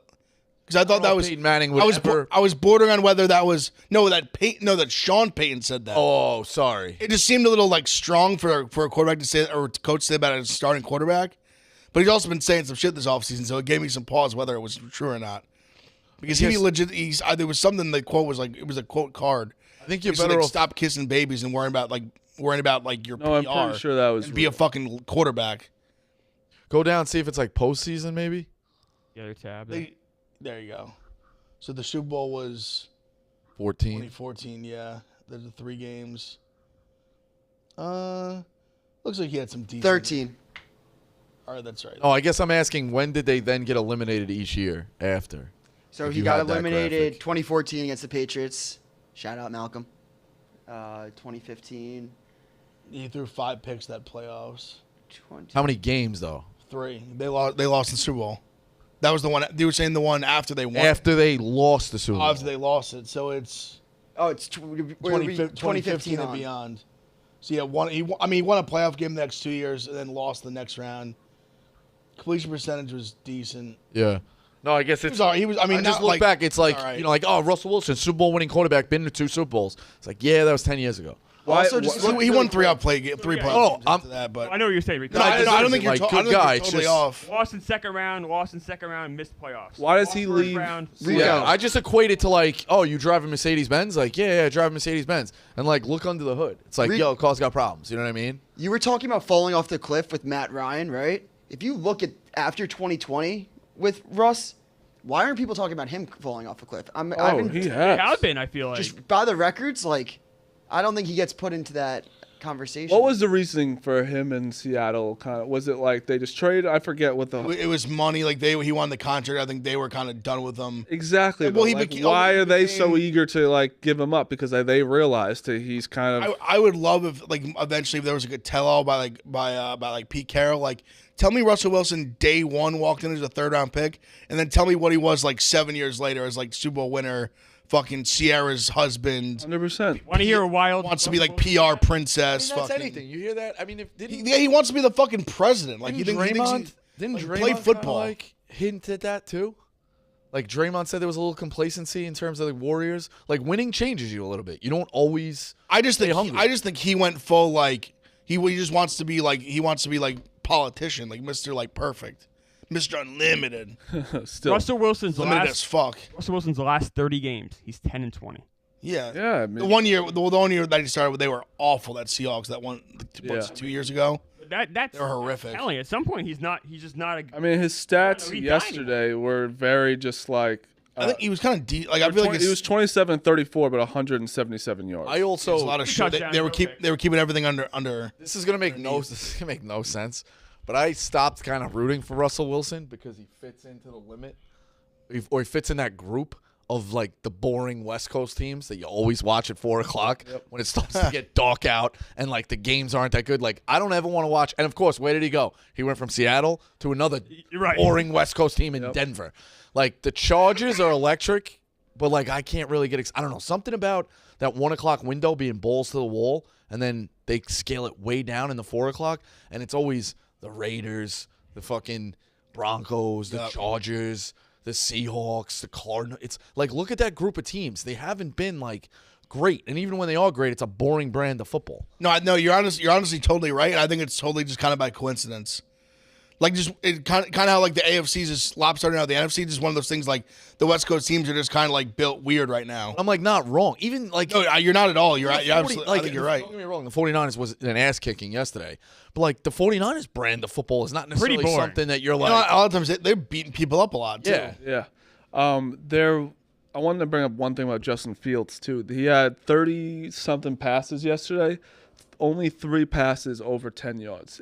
Because I thought that was Peyton Manning. I was bordering on whether that was that Sean Payton said that. Oh, sorry. It just seemed a little like strong for a quarterback to say or a coach to say about a starting quarterback. But he's also been saying some shit this offseason, so it gave me some pause whether it was true or not. Because he legit, there was something the quote was like it was a quote card. I think you're better better off stop kissing babies and worrying about your PR. I'm pretty sure that was and be a fucking quarterback. Go down and see if it's like postseason maybe. The other tab. There you go. So the Super Bowl was 2014. Yeah. There's the 3 games. Looks like he had some decent. 13. All right, that's right. Oh, I guess I'm asking when did they then get eliminated each year after? So he got eliminated 2014 against the Patriots. Shout out Malcolm. 2015. He threw 5 picks that playoffs. How many games though? 3. They lost the Super Bowl. That was the one. They were saying the one after they won. After they lost the Super Bowl. After they lost it. So it's 2015 and beyond. So yeah, he won a playoff game the next 2 years and then lost the next round. Completion percentage was decent. Yeah. No, I guess it's. He was. I mean, just look back. It's like Russell Wilson, Super Bowl winning quarterback, been to 2 Super Bowls. It's like, yeah, that was 10 years ago. He won 3 playoff after that, but I know what you're saying. No, I don't think you're totally off. Lost in second round, missed playoffs. Why does he leave? Yeah, I just equate it to like, oh, you drive a Mercedes-Benz? Like, yeah, I drive a Mercedes-Benz. And like, look under the hood. It's like, yo, car's got problems. You know what I mean? You were talking about falling off the cliff with Matt Ryan, right? If you look at after 2020 with Russ, why aren't people talking about him falling off a cliff? He has. He has been, I feel like. Just by the records, like, I don't think he gets put into that conversation. What was the reasoning for him in Seattle? Kind of was it like they just traded? I forget what the. It was money. Like he won the contract. I think they were kind of done with him. Exactly. Well, why are they so eager to like give him up? Because they realized that he's kind of. I would love if like eventually if there was a good tell-all by Pete Carroll. Like, tell me Russell Wilson day one walked in as a 3rd-round pick, and then tell me what he was like 7 years later as like Super Bowl winner. Fucking Sierra's husband. 100%. Want to hear a wild? Wants to be like PR princess. I mean, that's fucking anything. You hear that? I mean, he wants to be the fucking president. Like didn't Draymond play football? Like hint at that too. Like Draymond said, there was a little complacency in terms of the Warriors. Like winning changes you a little bit. You don't always. I just think he went full like he just wants to be like politician, like Mr. like perfect. Mr. Unlimited. Still. Russell Wilson's Limited as fuck. Russell Wilson's last 30 games, he's 10-20. Yeah. Yeah. I mean, The one year that he started with, they were awful. That Seahawks, that one, Yeah. 2 years ago. That's They're horrific. Telling you, at some point he's just not a. I mean, his stats He's yesterday were very just like. I think he was kind of deep. Like I feel like he was 27-34, but 177 yards. I also there's a lot of shit. They were keeping everything under. This is gonna make no sense. But I stopped kind of rooting for Russell Wilson because he fits into the limit, or he fits in that group of like the boring West Coast teams that you always watch at 4:00 when it starts to get dark out and like the games aren't that good. Like I don't ever want to watch. And of course, where did he go? He went from Seattle to another boring West Coast team in Denver. Like the Chargers are electric, but like I can't really get. I don't know, something about that 1:00 window being balls to the wall, and then they scale it way down in the 4:00, and it's always the Raiders, the fucking Broncos, the Chargers, the Seahawks, the Cardinals. It's like, look at that group of teams. They haven't been like great, and even when they are great, it's a boring brand of football. No, you're honestly totally right. And I think it's totally just kind of by coincidence. Like just it kind of how like the AFC is just lopsided now. The NFC is just one of those things. Like the West Coast teams are just kind of like built weird right now. I'm like not wrong. Even like no, you're not at all. You're right. You're absolutely. I think you're right. Don't get me wrong. The 49ers was an ass kicking yesterday, but like the 49ers brand of football is not necessarily something that you're like. A lot of times they're beating people up a lot too. Yeah. I wanted to bring up one thing about Justin Fields too. He had 30-something passes yesterday. Only 3 passes over 10 yards.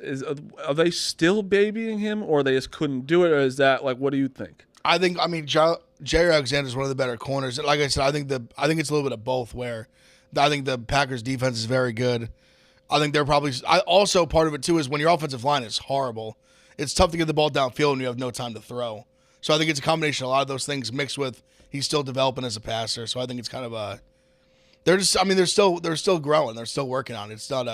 Are they still babying him, or they just couldn't do it, or is that like? What do you think? I mean, Jair Alexander is one of the better corners. Like I said, I think it's a little bit of both. Where I think the Packers defense is very good. I think they're probably also part of it too is when your offensive line is horrible. It's tough to get the ball downfield and you have no time to throw. So I think it's a combination of a lot of those things mixed with he's still developing as a passer. So I think it's kind of a. They're still growing. They're still working on it. It's not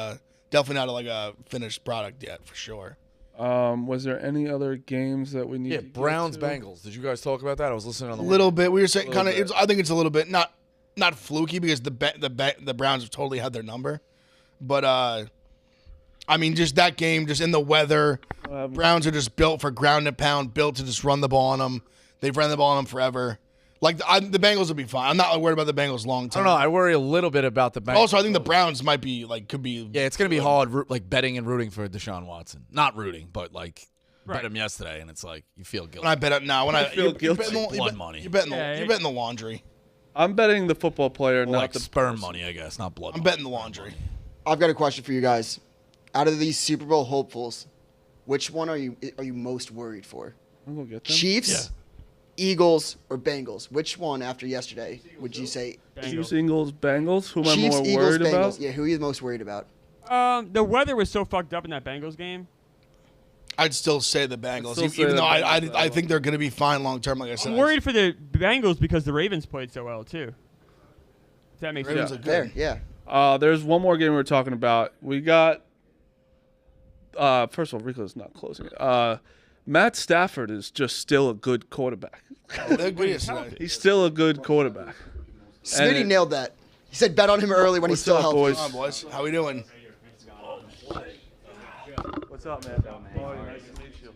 definitely not a finished product yet for sure. Was there any other games that we need? Yeah, Browns Bengals. Did you guys talk about that? I was listening on the little bit. We were saying kind of. I think it's a little bit not fluky because the Browns have totally had their number, but I mean just that game, just in the weather, Browns are just built for ground and pound, built to just run the ball on them. They've run the ball on them forever. Like the Bengals will be fine. I'm not worried about the Bengals long term. I don't know. I worry a little bit about the Bengals. Also, I think the Browns could be. Yeah, it's gonna be hard, like betting and rooting for Deshaun Watson. Not rooting, but like bet him yesterday, and it's like you feel guilty. When I bet it now, when I feel guilty, blood money. You're betting the laundry. I'm betting the football player, not like the sperm money, I guess, not blood. I'm betting the laundry. I've got a question for you guys. Out of these Super Bowl hopefuls, which one are you most worried for? I'm gonna get them. Chiefs, Eagles, or Bengals? Which one after yesterday would you say? Chiefs, Eagles, Bengals. Who am I Chiefs, more Eagles, worried Bengals. about? Yeah, who are you most worried about? The weather was so fucked up in that Bengals game. I'd still say the Bengals, still say even the though Bengals, I think they're going to be fine long term. Like I said, I'm worried for the Bengals because the Ravens played so well too. If that makes Ravens sense. are good. There, yeah. There's one more game we were talking about. We got. First of all, Rico's not closing it. Matt Stafford is just still a good quarterback. They're good yesterday. He's still a good quarterback. Smitty nailed that. He said bet on him early when he's still up, healthy. boys? Come on, boys. How we doing? What's up, man? Oh, nice to meet you.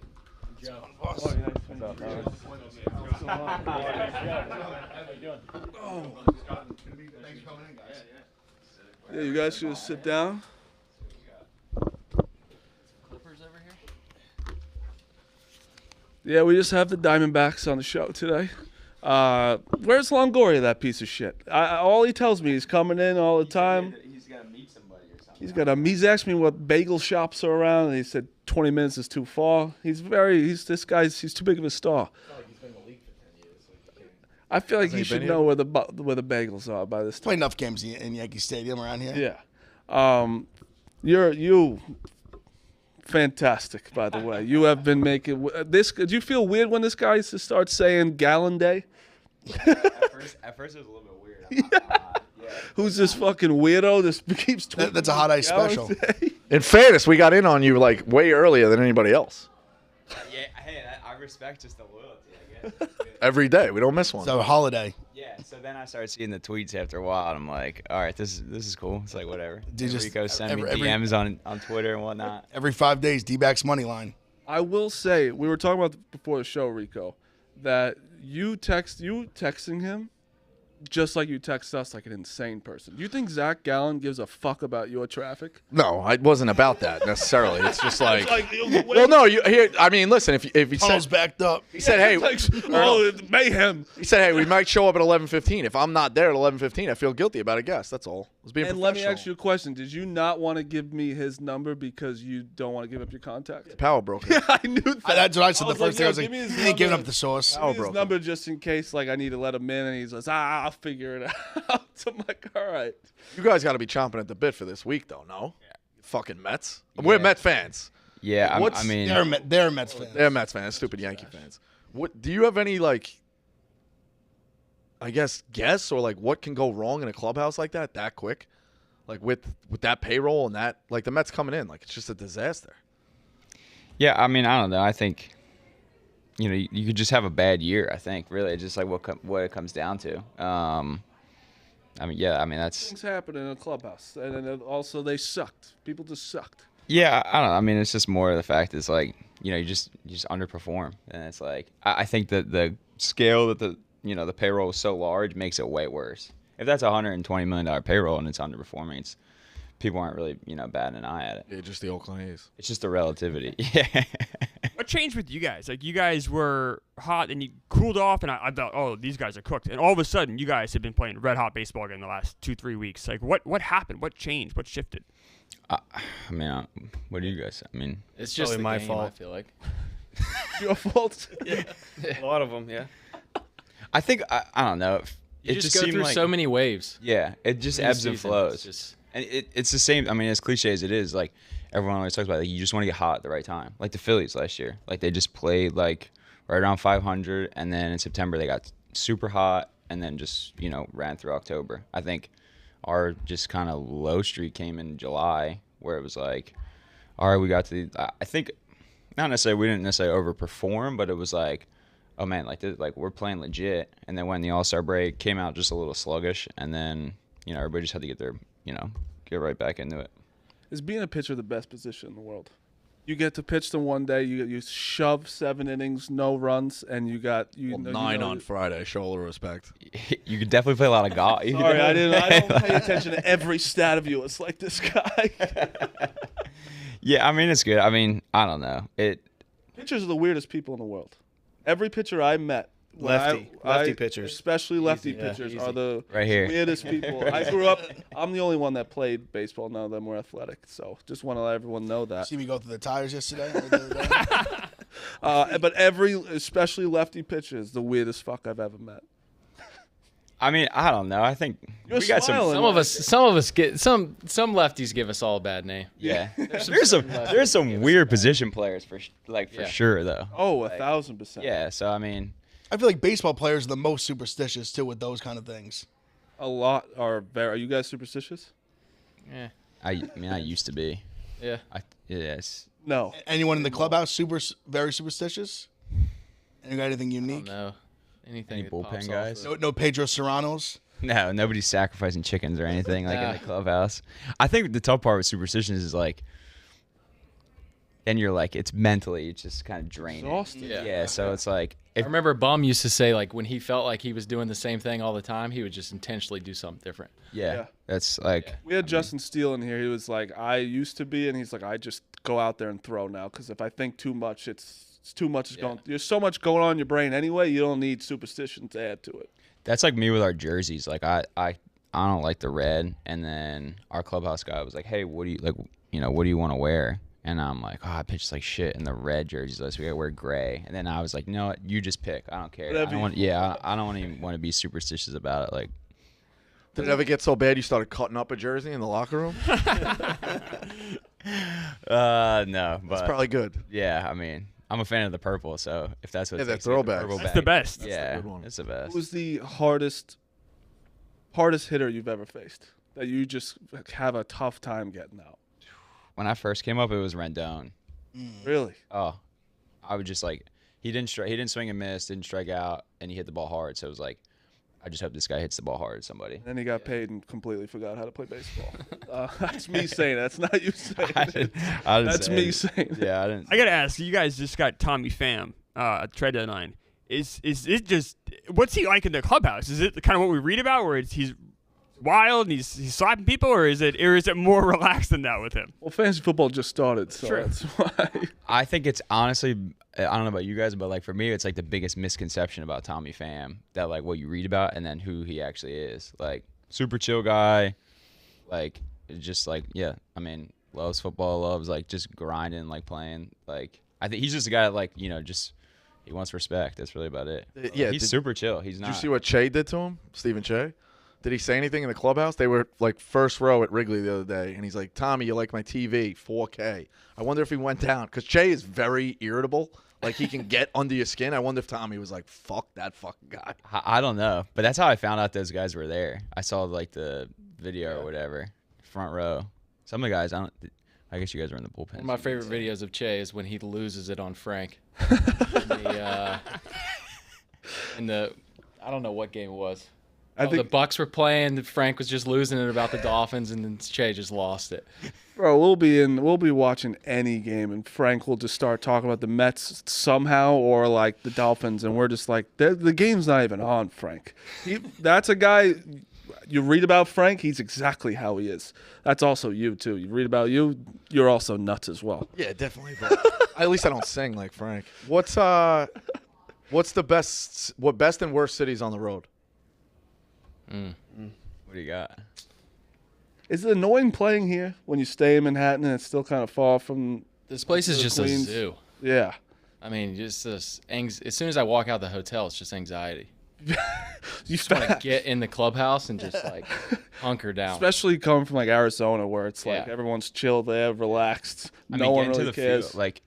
Yeah, you guys should sit down. Yeah, we just have the Diamondbacks on the show today. Where's Longoria, that piece of shit? All he tells me, he's coming in all the time. He's gonna meet somebody or something. He's asked me what bagel shops are around, and he said 20 minutes is too far. He's too big of a star. I feel like he should know where the bagels are by this time. Play enough games in Yankee Stadium around here. Yeah. You fantastic, by the way. You have been making this. Did you feel weird when this guy used to start saying Gallon Day? At first it was a little bit weird. I'm not gonna lie. Yeah. Who's this fucking weirdo? This keeps tweeting. That's a hot ice special. In fairness, we got in on you like way earlier than anybody else. Yeah, hey, I respect just the loyalty, I guess. Every day, we don't miss one. So holiday. Yeah, so then I started seeing the tweets after a while, and I'm like, all right, this is cool. It's like, whatever. Rico send me DMs on Twitter and whatnot. Every 5 days, D-backs money line. I will say, we were talking about before the show, Rico, that you texting him just like you text us like an insane person. Do you think Zach Gallen gives a fuck about your traffic? No, it wasn't about that necessarily. It's just like, well, no. I mean, listen. If he Tunnel's said backed up. he said, hey, it's mayhem. he said, hey, we might show up at 11:15. If I'm not there at 11:15, I feel guilty about a guest. That's all. I was being And professional. let me ask you a question. Did you not want to give me his number because you don't want to give up your contact? Power broker. Yeah, I knew that. That's what I said the was first thing. I was yo, like, give me his he ain't giving number. up the sauce. Give me his broken. number just in case like I need to let him in, and he's like, I'll figure it out. So I'm like, all right. You guys got to be chomping at the bit for this week, though. No, fucking Mets. We're Met fans. Yeah, What's- I mean, They're Mets fans. They're Mets fans. Stupid Yankee fans. What do you have any like? I guess or like what can go wrong in a clubhouse like that quick, like with that payroll and that like the Mets coming in like it's just a disaster. yeah, I mean, I don't know. I think, you could just have a bad year. I think really, just like what it comes down to. I mean, yeah, I mean that's. Things happen in a clubhouse, and then also they sucked. People just sucked. Yeah, I don't know. I mean, it's just more of the fact is like, you just underperform, and it's like I think that the scale that the payroll is so large makes it way worse. If that's a $120 million payroll and it's underperforming, people aren't really batting an eye at it. Yeah, just the Oakland A's. It's just the relativity. Yeah. What changed with you guys? Like, you guys were hot and you cooled off, and I thought, oh, these guys are cooked. And all of a sudden, you guys have been playing red-hot baseball again the last 2-3 weeks. Like, what happened? What changed? What shifted? I mean, what do you guys? I mean, It's just Probably the my game, fault. I feel like. Your fault. A lot of them, yeah. I think I don't know. You It just just go seemed through like, so many waves. Yeah, it just in the ebbs and season. flows. It's just And it's the same. I mean, as cliche as it is, like everyone always talks about, like you just want to get hot at the right time. Like the Phillies last year, like they just played like right around 500, and then in September they got super hot, and then just ran through October. I think our just kind of low streak came in July, where it was like, all right, we got to the. I think not necessarily we didn't necessarily overperform, but it was like, oh man, like we're playing legit. And then when the All-Star break came out, just a little sluggish, and then everybody just had to get their get right back into it. Is being a pitcher the best position in the world? You get to pitch them one day, you shove 7 innings, no runs, and you got 9 on Friday. Show a little respect. You could definitely play a lot of golf. Sorry, I don't pay attention to every stat of you. It's like this guy. Yeah, I mean it's good. I mean, I don't know. Pitchers are the weirdest people in the world. Every pitcher I met, Lefty pitchers. especially lefty Easy, yeah, pitchers, easy. are the Right here. weirdest people. I grew up. I'm the only one that played baseball. None of them were athletic, so just want to let everyone know that. See me go through the tires yesterday. or the other day? But especially lefty pitchers, the weirdest fuck I've ever met. I mean, I don't know. I think You're we got smiling. some of us get some lefties give us all a bad name. Yeah, there's some weird position players for Yeah. sure though. Oh, 1,000%. Yeah, so I mean, I feel like baseball players are the most superstitious too with those kind of things. A lot are very. Are you guys superstitious? Yeah. I mean, I used to be. Yeah. Yes. No. Anyone in the clubhouse very superstitious? Any got anything I don't unique? know. Anything Any that bullpen pops off guys? of- No Pedro Serranos. No, nobody's sacrificing chickens or anything like in Nah. the clubhouse. I think the tough part with superstitions is like, then you're like, it's mentally, it's just kind of draining. Exhausted. Yeah, so it's like, I remember Bum used to say, like, when he felt like he was doing the same thing all the time, he would just intentionally do something different. Yeah. that's like, We had Justin Steele in here. He was like, I used to be, and he's like, I just go out there and throw now because if I think too much, it's too much is going. There's so much going on in your brain anyway. You don't need superstition to add to it. that's like me with our jerseys. Like I I don't like the red. And then our clubhouse guy was like, hey, what do you like? What do you want to wear? And I'm like, I pitched like shit in the red jerseys list. We gotta wear gray. And then I was like, you know what? You just pick. I don't care. I don't even want to be superstitious about it. Like, did it ever get so bad you started cutting up a jersey in the locker room? No, but That's probably good. yeah, I mean, I'm a fan of the purple, so if that's what Yeah, it that takes to get the throwback. purple That's back, the best. Yeah, the good one. it's the best. Who's the hardest hitter you've ever faced that you just have a tough time getting out? When I first came up, it was Rendon. Really? Oh, I would just like he didn't swing and miss, didn't strike out, and he hit the ball hard. So it was like, I just hope this guy hits the ball hard at somebody. Then he got paid and completely forgot how to play baseball. That's me saying. That's not you saying. I didn't That's say me it. saying. Yeah, I didn't. I gotta ask you guys. Just got Tommy Pham at trade deadline. Is it just what's he like in the clubhouse? Is it kind of what we read about, where he's wild and he's slapping people, or is it more relaxed than that with him? Well, fantasy football just started, so Sure. that's why. I think it's honestly, I don't know about you guys, but like for me, it's like the biggest misconception about Tommy Pham, that like what you read about and then who he actually is. Like super chill guy, like just like I mean, loves football, loves like just grinding, like playing. Like I think he's just a guy that like just he wants respect. That's really about it. Yeah, he's super chill. He's Did not. you see what Che did to him, Stephen Che? Did he say anything in the clubhouse? They were like first row at Wrigley the other day, and he's like, Tommy, you like my TV, 4K. I wonder if he went down, because Che is very irritable. Like, he can get under your skin. I wonder if Tommy was like, fuck that fucking guy. I don't know, but that's how I found out those guys were there. I saw like the video or whatever, front row. Some of the guys, I guess you guys were in the bullpen. One of my favorite videos of Che is when he loses it on Frank. in the I don't know what game it was. I The think, Bucs were playing. Frank was just losing it about the Dolphins, and then Che just lost it. bro, we'll be watching any game, and Frank will just start talking about the Mets somehow, or like the Dolphins, and we're just like, the game's not even on, Frank. That's a guy. You read about Frank, he's exactly how he is. That's also you too. You read about you, you're also nuts as well. Yeah, definitely. But at least I don't sing like Frank. What's the best and worst cities on the road? What do you got? Is it annoying playing here when you stay in Manhattan and it's still kind of far from? This place is the just Queens? a zoo. Yeah. I mean, just this as soon as I walk out the hotel, it's just anxiety. You Just want to get in the clubhouse and just like hunker down. especially coming from like Arizona, where it's like Yeah. everyone's chill there, relaxed. I No mean, one getting to really the cares. field, like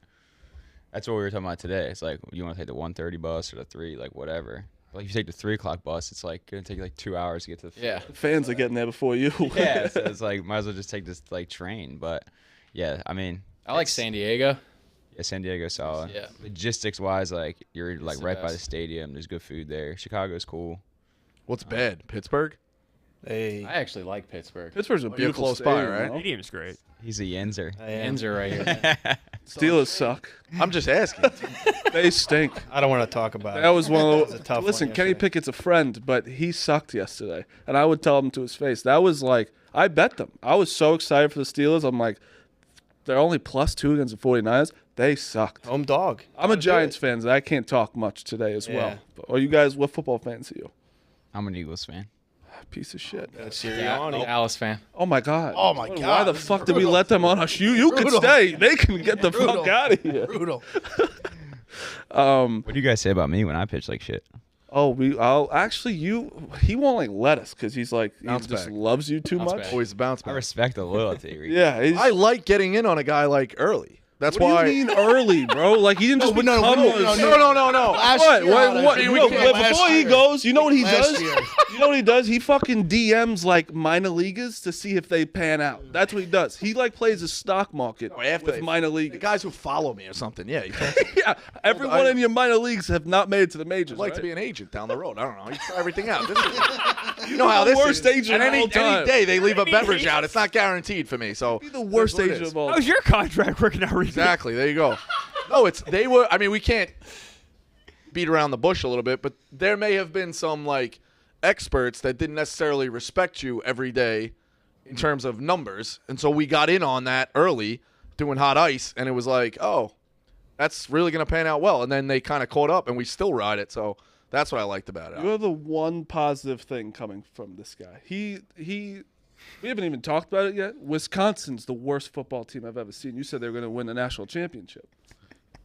that's what we were talking about today. It's like you want to take the 1:30 bus or the 3, like whatever. Like if you take the 3 o'clock bus, it's like gonna take you like 2 hours to get to the field. Yeah. The fans are getting there before you. Yeah, so it's like might as well just take this like train. But yeah, I mean, I like San Diego. yeah, San Diego's solid. Yeah. Logistics wise, like you're like the right by the best. stadium. There's good food there. Chicago's cool. What's bad? Pittsburgh? Hey, I actually like Pittsburgh. Pittsburgh's a you're beautiful close by, stadium, right? though. Stadium's great. He's a Yenzer. I am. Ends are right here. Steelers suck. I'm just asking. They stink. I don't want to talk about That it. was one That of was a those. tough one Listen, Kenny yesterday. Pickett's a friend, but he sucked yesterday, and I would tell him to his face. That was like, I bet them. I was so excited for the Steelers. I'm like, they're only +2 against the 49ers. They sucked. Home dog. I'm a Giants fan, so I can't talk much today as well. Yeah. But, are you guys, what football fans are you? I'm an Eagles fan. Piece of shit. Sirianni. Dallas fan. Oh my God. Oh, my Why God, the this is fuck did we brutal. let them on us? You could Brutal. stay. They can get the fuck out of here. Brutal. What do you guys say about me when I pitch like shit? I'll actually he won't like let us because he's like he Bounce just back. loves you too Bounce much. back. Always a bounce I back. respect the loyalty. Ricky. Yeah, I like getting in on a guy like early. That's what why. do you mean early, bro? Like he didn't just but no, become no, one. No. Last What? year, What? I mean, No, we can't- before last he year. goes, you know what he Last does? year. You know what he does? He fucking DMs like minor leaguers to see if they pan out. That's what he does. He like plays the stock market after with minor the leaguers. guys who follow me or something. Yeah, you Yeah, everyone in your minor leagues have not made it to the majors. I'd like to right? be an agent down the road. I don't know. You try everything out. You know how the this worst is. agent And of all time. any day they leave a beverage out. It's not guaranteed for me. So Be the worst that's what it agent is. of all. How's your contract working out, Ricky? Exactly. There you go. No, they were. I mean, we can't beat around the bush a little bit, but there may have been some like experts that didn't necessarily respect you every day in terms of numbers, and so we got in on that early doing hot ice, and it was like, oh, that's really gonna pan out well, and then they kind of caught up, and we still ride it. So That's what I liked about it. You're the one positive thing coming from this guy. We haven't even talked about it yet. Wisconsin's the worst football team I've ever seen. You said they were going to win the national championship.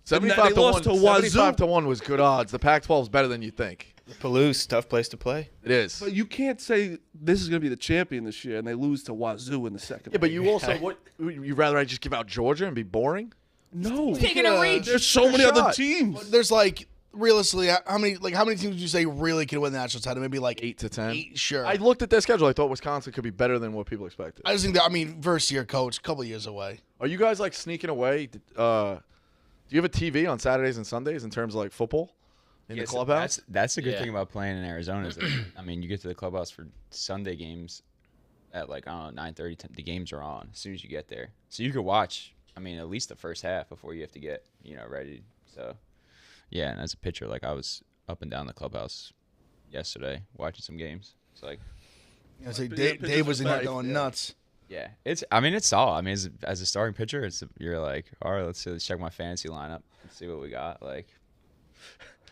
75 they lost to Wazoo. 75 to 1 was good odds. The Pac-12 is better than you think. Palouse, tough place to play. It is. But you can't say this is going to be the champion this year and they lose to Wazoo in the second. Yeah, but you also you rather I just give out Georgia and be boring? No. Taking a reach. There's so many other shot. teams. There's like realistically, how many teams would you say really could win the national title? Maybe like 8 to 10. 8, sure. I looked at their schedule. I thought Wisconsin could be better than what people expected. I just think that first year coach, a couple of years away. Are you guys like sneaking away? Do you have a TV on Saturdays and Sundays in terms of like football in the clubhouse? That's the good Yeah. thing about playing in Arizona is that, I mean, you get to the clubhouse for Sunday games at like, I don't know, 9:30. The games are on as soon as you get there. So you could watch, I mean, at least the first half before you have to get, ready. So, yeah, and as a pitcher, like I was up and down the clubhouse yesterday watching some games. It's like, Dave was in there going nuts. yeah, it's solid. I mean, as a starting pitcher, you're like, all right, let's check my fantasy lineup and see what we got. Like,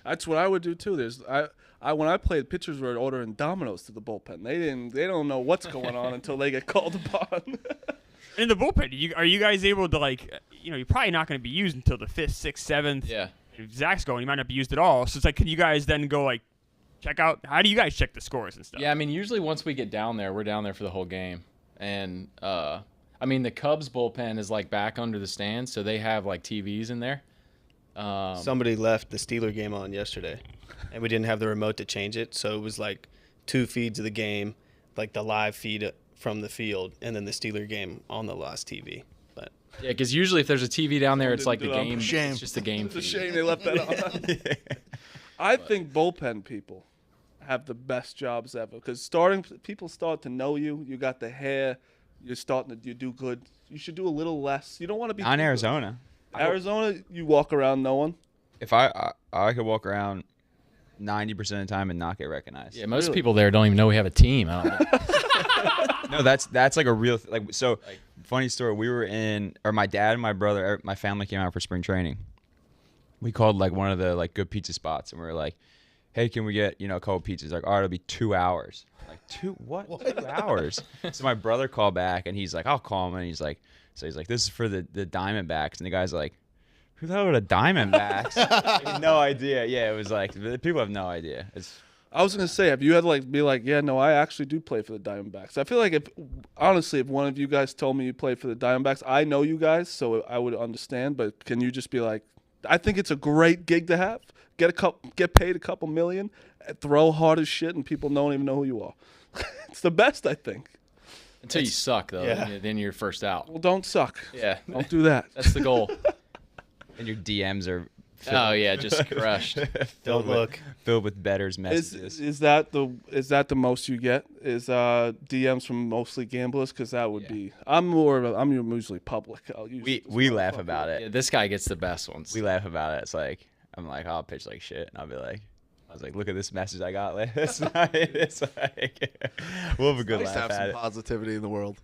That's what I would do too. When I played, pitchers were ordering Domino's to the bullpen. They don't know what's going on until they get called upon. In the bullpen, are you guys able to like, you're probably not going to be used until the 5th, 6th, 7th. Yeah. If Zach's going, you might not be used at all. So it's like, can you guys then go like, check out? How do you guys check the scores and stuff? Yeah, I mean, usually once we get down there, we're down there for the whole game. And, I mean, the Cubs bullpen is like back under the stands, so they have like TVs in there. Somebody left the Steeler game on yesterday, and we didn't have the remote to change it, so it was like 2 feeds of the game, like the live feed from the field, and then the Steeler game on the last TV. But Yeah, because usually if there's a TV down there, it's like the do it on game. shame. It's just the game It's a feed. shame they left that on. I think bullpen people have the best jobs ever because people start to know you. You got the hair. You do good. You should do a little less. You don't want to be on too good. Arizona, Arizona, you walk around knowing. if I could walk around 90% of the time and not get recognized. Yeah, most people there don't even know we have a team. I don't know. No, that's like a real so. Funny story. We were my dad and my brother, my family came out for spring training. We called like one of the like good pizza spots, and we were like, "Hey, can we get a couple pizzas?" Like, "All right, it'll be 2 hours." Like, 2 hours? So my brother called back, and he's like, "I'll call him," and he's like, "This is for the Diamondbacks," and the guy's like, "Who the hell are the Diamondbacks?" Like, no idea. Yeah, it was like people have no idea. I was gonna say, if you had to be like, yeah, no, I actually do play for the Diamondbacks. I feel like if one of you guys told me you play for the Diamondbacks, I know you guys, so I would understand. But can you just be like, I think it's a great gig to have. Get paid a couple million, throw hard as shit, and people don't even know who you are. It's the best, I think. Until you suck, though. Yeah. Then you're first out. Well, don't suck. Yeah. Don't do that. That's the goal. And your DMs are Oh, yeah, just crushed. don't look. filled with betters messages. Is that the most you get? Is DMs from mostly gamblers? Because that would be. I'm usually public. We laugh about it. Yeah, this guy gets the best ones. We laugh about it. It's like I'll pitch like shit, and I was like, look at this message I got last night. It's like we'll have a good Nice to laugh have at some it. positivity in the world.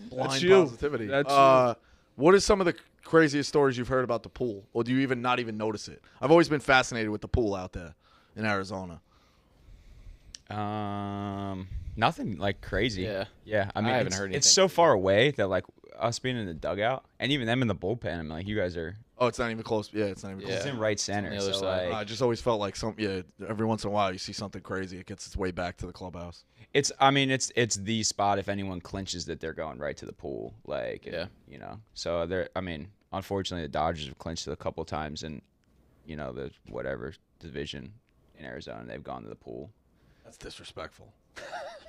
Blind you. positivity. That's What is some of the craziest stories you've heard about the pool, or do you not even notice it? I've always been fascinated with the pool out there in Arizona. Nothing like crazy. Yeah. I mean, haven't heard anything. it's so far away that like us being in the dugout and even them in the bullpen. I'm like, you guys are. Oh, it's not even close. Yeah, it's not even Yeah. It's close. in right center. on the other so side. like, I just always felt like every once in a while you see something crazy. It gets its way back to the clubhouse. it's the spot if anyone clinches that they're going right to the pool. Like, Yeah. So unfortunately the Dodgers have clinched it a couple times in, the whatever division in Arizona. They've gone to the pool. That's disrespectful.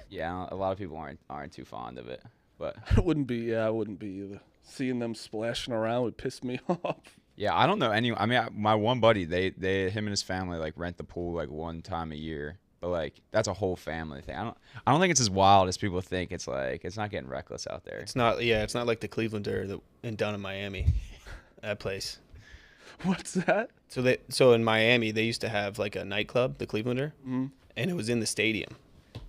Yeah, a lot of people aren't too fond of it, but I wouldn't be. Yeah, I wouldn't be either. Seeing them splashing around would piss me off. yeah, I don't know any. I mean, my one buddy, him and his family like rent the pool like one time a year, but like that's a whole family thing. I don't think it's as wild as people think. It's like it's not getting reckless out there. It's not. Yeah, it's not like the Clevelander down in Miami. That place. What's that? So in Miami they used to have like a nightclub, the Clevelander, and it was in the stadium,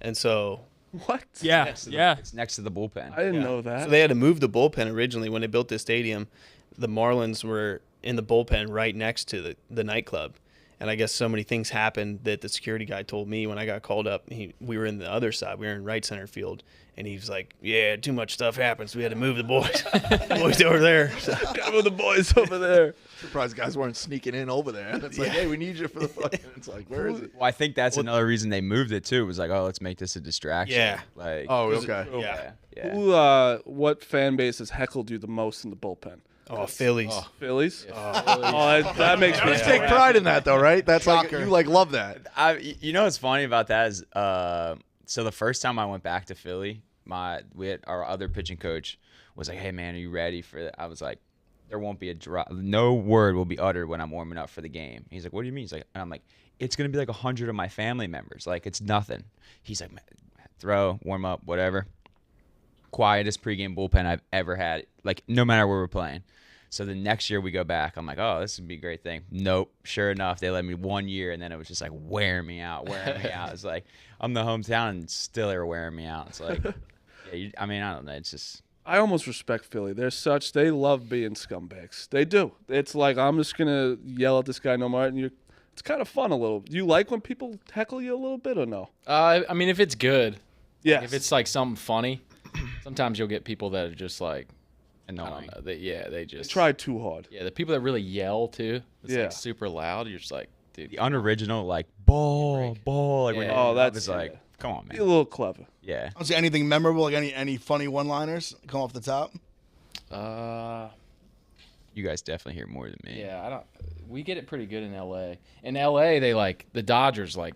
and so. What? Yeah, It's next to the bullpen. I didn't know that. So they had to move the bullpen originally when they built this stadium. The Marlins were in the bullpen right next to the nightclub, And I guess so many things happened that the security guy told me when I got called up. We were in the other side. We were in right center field. And he was like, yeah, too much stuff happens. We had to move the boys. The boys over there. Gotta move the boys over there. Surprised guys weren't sneaking in over there. It's like, hey, we need you for the fucking. It's like, where is it? Well, I think that's another reason they moved it too. It was like, oh, let's make this a distraction. Yeah. Like, Oh, okay. yeah. What fan base has heckled you the most in the bullpen? Oh, Phillies. Phillies? Yeah. That makes me You take pride in that, though, right? That's Shocker. like you like love that. You know what's funny about that is, so the first time I went back to Philly, we had our other pitching coach was like, hey man, are you ready for that? I was like, there won't be a drop. No word will be uttered when I'm warming up for the game. He's like, what do you mean? He's like, and I'm like, it's gonna be like 100 of my family members. Like it's nothing. He's like, throw, warm up, whatever. Quietest pregame bullpen I've ever had. Like no matter where we're playing. So the next year we go back, I'm like, oh, this would be a great thing. Nope. Sure enough, they let me 1 year, and then it was just like wearing me out. It's like I'm the hometown, and still they were wearing me out. It's like, yeah, I don't know. It's just. I almost respect Philly. They love being scumbags. They do. It's like, I'm just going to yell at this guy no matter. And it's kind of fun a little. Do you like when people heckle you a little bit or no? I mean, if it's good. Yeah. Like, if it's like something funny, sometimes you'll get people that are just like, Annoying. I don't know. They just try too hard. Yeah, the people that really yell too. It's Yeah. like super loud. You're just like, dude. The unoriginal, like, ball. Like, when Yeah. That's like, come on, Be a man. little clever. Yeah. I don't see anything memorable, like any funny one-liners come off the top. You guys definitely hear more than me. Yeah, I don't. We get it pretty good in L.A. In L.A., they like the Dodgers. Like,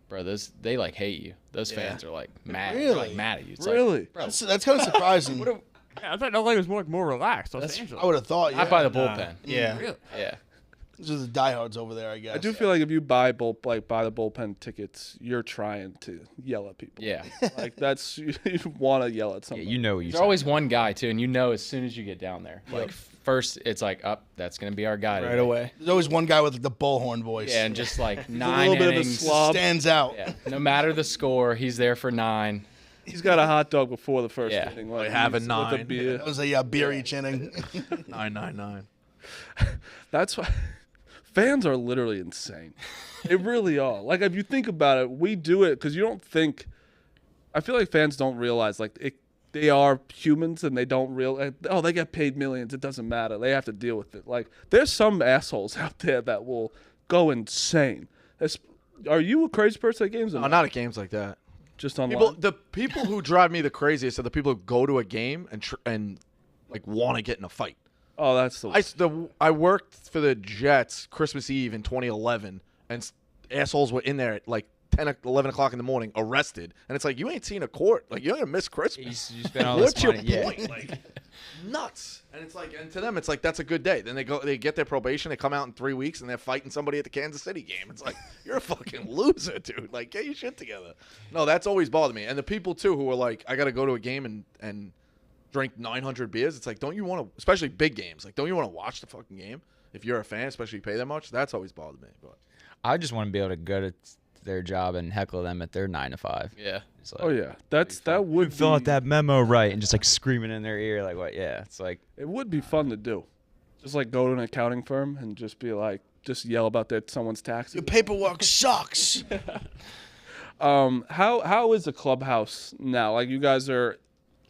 bro, they like hate you. Those fans are like mad. They're, like Really? mad at you. It's Really? Like, bro, That's kind of surprising. Yeah, I thought LA was more relaxed. Los That's- Angeles. I would have thought. not Yeah. by the bullpen. Yeah. Really? Yeah. These are the diehards over there, I guess. I do feel like if you buy the bullpen tickets, you're trying to yell at people. Yeah. Like that's you want to yell at Yeah, somebody. you know what you There's always one guy too, and you know as soon as you get down there. Like first, it's like, up, that's gonna be our guy Right today. away. There's always one guy with the bullhorn voice. Yeah, and just like a 9 little bit of a innings. slob. Stands out. Yeah. No matter the score, he's there for 9. He's got a hot dog before the first Yeah. inning. Like have a he's with a 9. beer. That was a beer each inning. 999. That's why fans are literally insane. They really are. Like if you think about it, we do it because you don't think. I feel like fans don't realize they are humans and they don't realize. Oh, they get paid millions. It doesn't matter. They have to deal with it. Like there's some assholes out there that will go insane. Are you a crazy person at games? Or No, not at games like that. just online. The people who drive me the craziest are the people who go to a game and like want to get in a fight. Oh, that's I worked for the Jets Christmas Eve in 2011, and assholes were in there at like 10, 11 o'clock in the morning, arrested. And it's like, you ain't seen a court. Like, you're going to miss Christmas. You spend all this What's your money. Yeah. point? Like, nuts. And it's like, and to them, it's like, that's a good day. Then they get their probation. They come out in 3 weeks, and they're fighting somebody at the Kansas City game. It's like, you're a fucking loser, dude. Like, get your shit together. No, that's always bothered me. And the people, too, who are like, I got to go to a game and drink 900 beers. It's like, don't you want to, especially big games, like, don't you want to watch the fucking game? If you're a fan, especially you pay that much, that's always bothered me. But I just want to be able to go to their job and heckle them at their 9 to 5. Yeah. It's like, Oh yeah, that would fill be, out that memo right and just like screaming in their ear like what? Yeah, it's like It would be fun to do. Just like go to an accounting firm and just be like, just yell about someone's taxes. Your paperwork sucks. How is the clubhouse now? Like you guys are,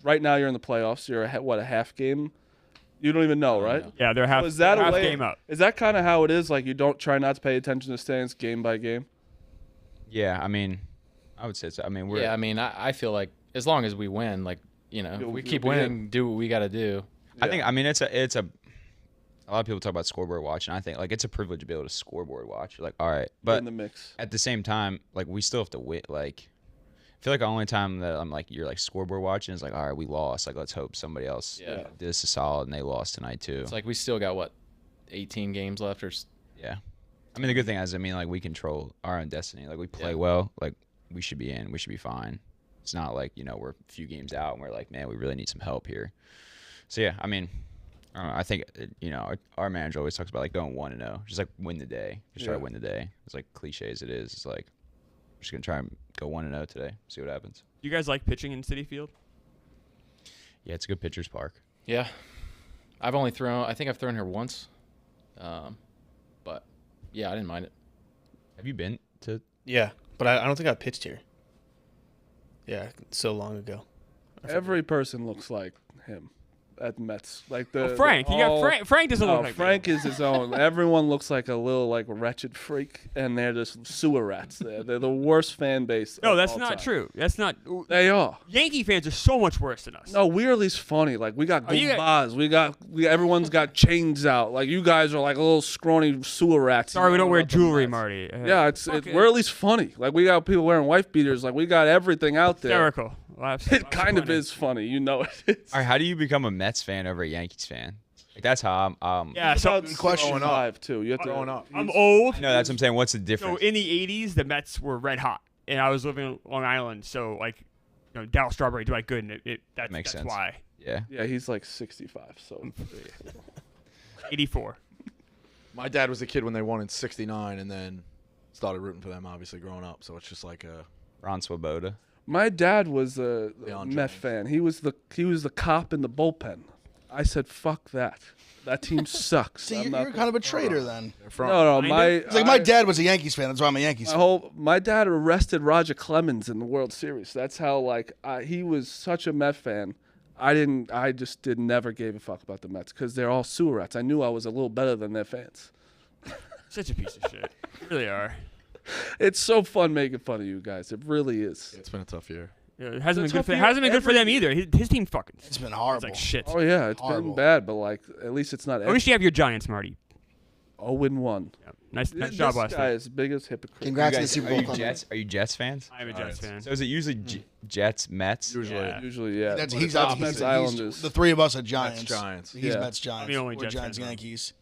right now you're in the playoffs. You're a half game. You don't even know, right? Yeah, they're half, So is that a half way, game up. Is that kind of how it is? Like you don't try not to pay attention to standings game by game. yeah. I mean, I would say so. I mean, we're Yeah, I mean, I feel like as long as we win, like, you know, if You'll we be keep in. winning, do what we got to do. I think I mean it's a lot of people talk about scoreboard watch, and I think like it's a privilege to be able to scoreboard watch. You're like, all right, But but in the mix. at the same time, like we still have to win. Like, I feel like the only time that I'm like you're like scoreboard watching is like, all right, we lost. Like, let's hope somebody else Yeah. did us a solid and they lost tonight too. It's like we still got, what, 18 games left or Yeah. I mean, the good thing is, I mean, like we control our own destiny. Like we play Yeah. well. Like we should be in. We should be fine. It's not like, you know, we're a few games out and we're like, man, we really need some help here. So yeah, I mean, I don't know. I think you know our manager always talks about like going 1-0, just like win the day, just try to Yeah. win the day. It's like cliche as it is. It's like we're just gonna try and go 1-0 today, see what happens. You guys like pitching in Citi Field? Yeah, it's a good pitcher's park. Yeah. I think I've thrown here once. But Yeah, I didn't mind it. Have you been to? Yeah, but I don't think I pitched here. Yeah, so long ago. Every person looks like him at Mets. Like the Frank. You got Frank. Frank doesn't No, look like Frank is his own. Everyone looks like a little like wretched freak, and they're just sewer rats. They're the worst fan base. No, of that's all not time. true. That's not. They are. Yankee fans are so much worse than us. No, we're at least funny. Like we got Oh, you good bars. Everyone's got chains out. Like you guys are like little scrawny sewer rats. Sorry, we don't wear About the jewelry, Mets. Marty. Yeah, we're at least funny. Like we got people wearing wife beaters. Like we got everything out there. hysterical. It kind of is funny. You know it is. All right, how do you become a Mets fan over a Yankees fan? Like that's how I'm. Yeah, so About question. 65 too. You have to Growing up. I'm old. No, that's what I'm saying. What's the So difference? in the '80s, the Mets were red hot, and I was living in Long Island. So like, Dallas Strawberry, Dwight Gooden. That Makes that's sense. why. Yeah. Yeah, he's like 65. So 84. My dad was a kid when they won in '69, and then started rooting for them. Obviously, growing up, so it's just like a. Ron Swoboda. my dad was a Leon Met James. fan. He was the cop in the bullpen. I said, "Fuck that. That team sucks." See, I'm you're not kind of a traitor then. They're from. No, Kind my of. It's like my dad was a Yankees fan. That's why I'm a Yankees fan. my dad arrested Roger Clemens in the World Series. That's how he was such a Met fan. I just never gave a fuck about the Mets because they're all sewer rats. I knew I was a little better than their fans. Such a piece of shit. You really are. It's so fun making fun of you guys. It really is. It's been a tough year. Yeah, it hasn't It's been a good for tough year hasn't been good for every them either. His team fucking. It's been It's horrible. like shit. Oh yeah, it's Horrible. been bad, but at least it's not. At least you have your Giants, Marty. 0-1. Yeah. Nice This job last guy night. is the biggest hypocrite. Congrats You on the guys- Super are Bowl. you Clemens. Jets? Are you Jets fans? I'm a Jets fan. So is it usually Jets, Mets? Usually. Yeah. Usually, yeah. That's But he's it's out. Mets He's Islanders. the three of us are Giants. Giants. He's Yeah. Mets Giants. I'm the only We're Jets Giants fan. Yankees.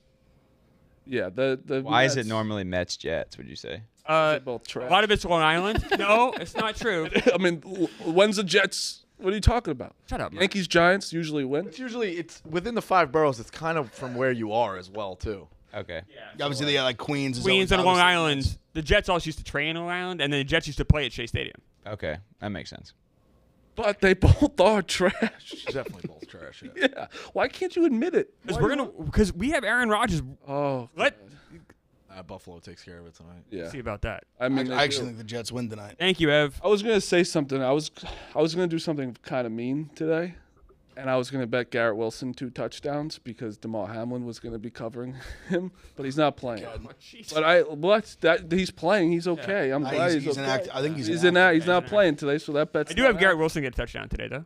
Yeah, the Why is it Mets, normally Mets Jets? Would you say? they're both A trash. lot of it's Long Island. No, it's not true. I mean, when's the Jets? What are you talking about? Shut up. Marty. Yankees Giants usually win. It's within the 5 boroughs. It's kind of from where you are as well too. Okay. Obviously, they got like Queens. is Queens always and Long obviously Island. The Jets also used to train in Long Island, and then the Jets used to play at Shea Stadium. Okay, that makes sense. But they both are trash. Definitely both trash. Yeah. Yeah. Why can't you admit it? Because we have Aaron Rodgers. Oh. Let Buffalo takes care of it tonight. Yeah. see about that. I mean, I they actually do. think the Jets win tonight. Thank you, Ev. I was gonna say something. I was gonna do something kind of mean today, and I was gonna bet Garrett Wilson 2 touchdowns because Damar Hamlin was gonna be covering him, but he's not playing. But he's playing. He's okay. I'm glad he's okay. I think he's He's an He's not playing today, so that bet's. I do not have Garrett happening. Wilson get a touchdown today, though.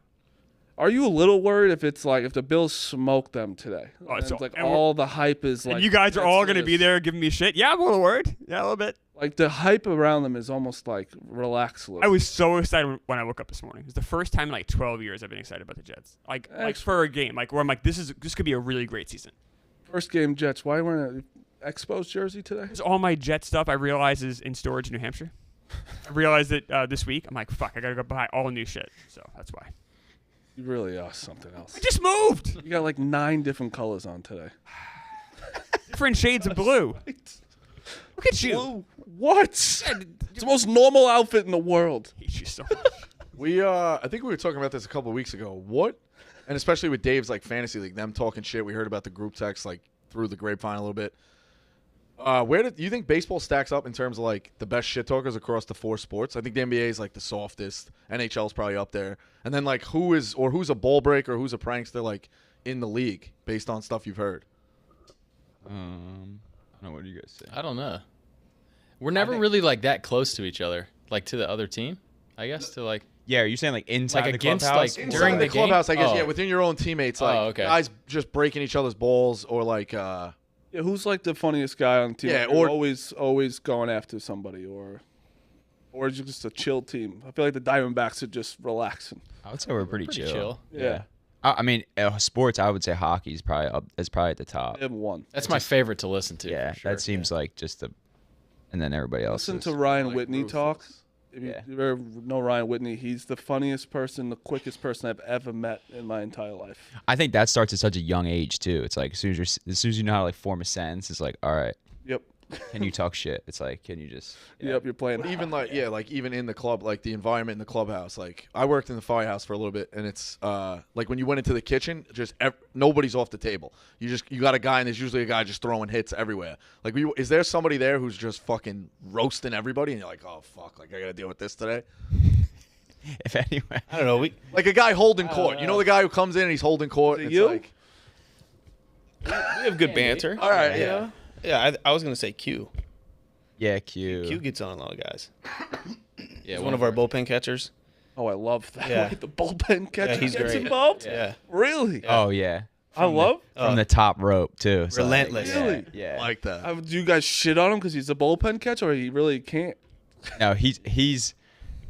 Are you a little worried if it's like if the Bills smoke them today? Oh, And so- it's like and we're- all the hype is like. And you guys are Jets all going to this. be there giving me shit. Yeah, I'm a little worried. Yeah, a little bit. Like the hype around them is almost like relax a little. I was so excited when I woke up this morning. It was the first time in like 12 years I've been excited about the Jets. Like for a game, like where I'm like, this could be a really great season. First game Jets. Why wearing an Expos jersey today? Because all my Jet stuff I realize is in storage in New Hampshire. I realized it this week. I'm like, fuck, I got to go buy all new shit. So that's why. You really are something else. I just moved. You got like 9 different colors on today. Different shades of blue. Look at you. Blue. What? It's the most normal outfit in the world. I hate you so much. I think we were talking about this a couple of weeks ago. What, and especially with Dave's like fantasy league, them talking shit. We heard about the group text like through the grapevine a little bit. Where do you think baseball stacks up in terms of like the best shit talkers across the 4 sports? I think the NBA is like the softest. NHL's probably up there, and then like who's a ball breaker, who's a prankster like in the league based on stuff you've heard. I don't know. What do you guys say? I don't know. We're never really like that close to each other, like to the other team. I guess to like. Yeah, are you saying like inside Like the against, clubhouse? like, Inside during the clubhouse, game? I guess. Oh. Yeah, within your own teammates, like Oh, okay. guys just breaking each other's balls or like. Yeah, who's like the funniest guy on the team? Yeah, Like, or- always going after somebody, or just a chill team. I feel like the Diamondbacks are just relaxing. I would say we're pretty chill. Yeah, I mean, sports. I would say hockey is probably up. Is probably at the top. they have 1. That's my favorite to listen to. Yeah, for sure. that seems like just the, and then everybody else. Listen is- to Ryan like Whitney ruthless. talk. If you, Yeah. you ever know Ryan Whitney, he's the funniest person, the quickest person I've ever met in my entire life. I think that starts at such a young age too. It's like as soon as you know how to like form a sentence, it's like all right. Yep. can you talk shit? It's like, can you just? Yep, you're playing. But even like like even in the club, like the environment in the clubhouse. Like I worked in the firehouse for a little bit, and it's like when you went into the kitchen, just nobody's off the table. You got a guy, and there's usually a guy just throwing hits everywhere. Like, is there somebody there who's just fucking roasting everybody, and you're like, oh fuck, like I gotta deal with this today? If anyway, I don't know. We Like a guy holding court. You know the guy who comes in and he's holding court. Is it It's you? like, we have good banter. all right, yeah. Yeah, I was gonna say Q. yeah, Q. Q gets on a lot of guys. Yeah, He's one of our bullpen catchers. Oh, I love that. Yeah. Like the bullpen catcher Yeah, he's gets great. involved. Yeah. Really? Oh yeah, I love. from the top rope too. So, like, Relentless. Really? Yeah. Like that. Do you guys shit on him because he's a bullpen catcher, or he really can't? No, he's.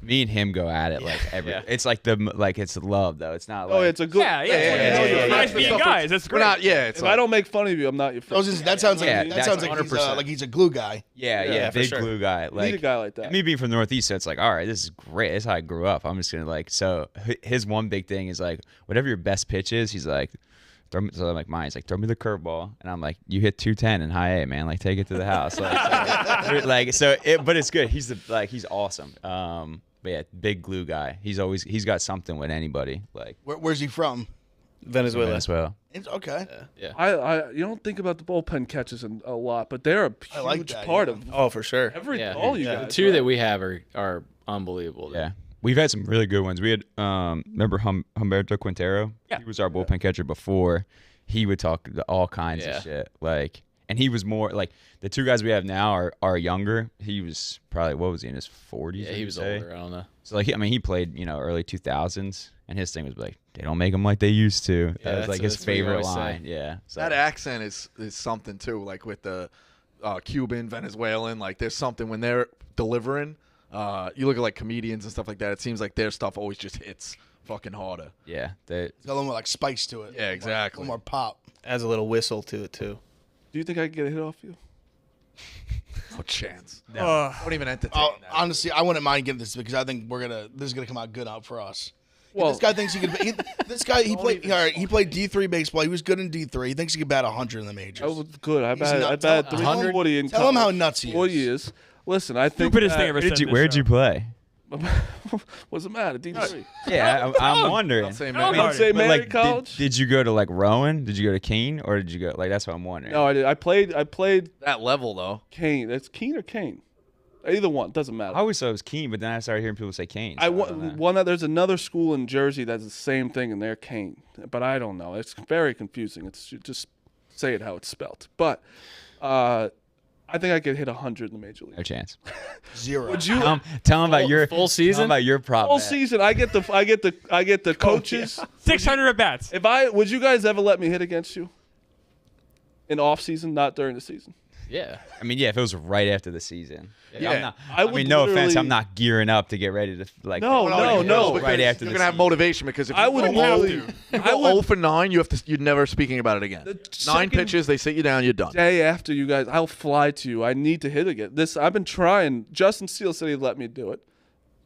Me and him go at it like every. Yeah. It's like it's love though. It's not. Oh, like, it's a good. yeah. Nice being guys. That's We're great. not. Yeah, it's If like, I don't make fun of you, I'm not your friend. That sounds like Yeah, that that's sounds like 100%. he's a glue guy. yeah, for big sure. glue guy. You Like need a guy like that. me being from the Northeast, so it's like, all right, this is great. This is how I grew up. I'm just gonna so his one big thing is like, whatever your best pitch is, he's like, throw me. So I'm like, mine. He's like, throw me the curveball, and I'm like, you hit 210 in high A, man. Like, take it to the house. But it's good. He's awesome. But yeah, big glue guy. He's got something with anybody. Like Where's he from? Venezuela. Venezuela. Okay. You don't think about the bullpen catches a lot, but they're a I like huge that, part yeah. of Oh, for sure. all you The guys. two that we have are unbelievable. Yeah. We've had some really good ones. We had remember Humberto Quintero? Yeah. He was our bullpen catcher before. He would talk all kinds Yeah. of shit. Like, and he was more like the two guys we have now are younger. He was probably, what was he, in his 40s? Yeah, he was older. I don't know. So like, he played early 2000s, and his thing was like, they don't make them like they used to. That Yeah, was like his that's what he favorite always say. line. Yeah. So that accent is something too. Like with the Cuban, Venezuelan. Like there's something when they're delivering. You look at like comedians and stuff like that. It seems like their stuff always just hits fucking harder. yeah, they, Got a little more like spice to it. Yeah, exactly. A little more pop. Adds a little whistle to it too. Do you think I can get a hit off you? No chance. Uh, Don't even entertain Oh, that. honestly, I wouldn't mind getting this because I think this is gonna come out good out for us. Well- This guy thinks he could. This guy he played. All right, he played D3 baseball. He was good in D3. He thinks he could bat 100 in the majors. I was good. I He's batted nuts. 340 in Tell him how college. nuts he 4 is. years. Listen, I think Stupidest that- thing ever said. in this where'd show. you play? What's the matter? D3. Yeah, I'm wondering. Say No, Mary. no, St. But, Mary like, College. did you go to like Rowan? Did you go to Keene, or did you go like? That's what I'm wondering. No, I did. I played That level though. Kane. That's Kane or Kane. Either one doesn't matter. I always thought it was Keene, but then I started hearing people say Kane. I so don't know. one. There's another school in Jersey that's the same thing, and they're Kane. But I don't know. It's very confusing. It's just say it how it's spelled. But I think I could hit 100 in the major league. No chance. 0. Would you? Tell him about your full season? Tell him about your prop. All bet. season, I get the coaches. 600 at bats. Would you guys ever let me hit against you? In off season, not during the season. Yeah. I mean, yeah, if it was right after the season. Yeah. I'm not, I I, would mean, no offense, literally- I'm not gearing up to get ready to like. No, no, because Right after you're the gonna have season. motivation because if I you would go have 0 to. you I go would- 0 for 9, you're never speaking about it again. The 9 second pitches, they sit you down, you're done. Day after you guys, I'll fly to you. I need to hit again. I've been trying. Justin Steele said he'd let me do it.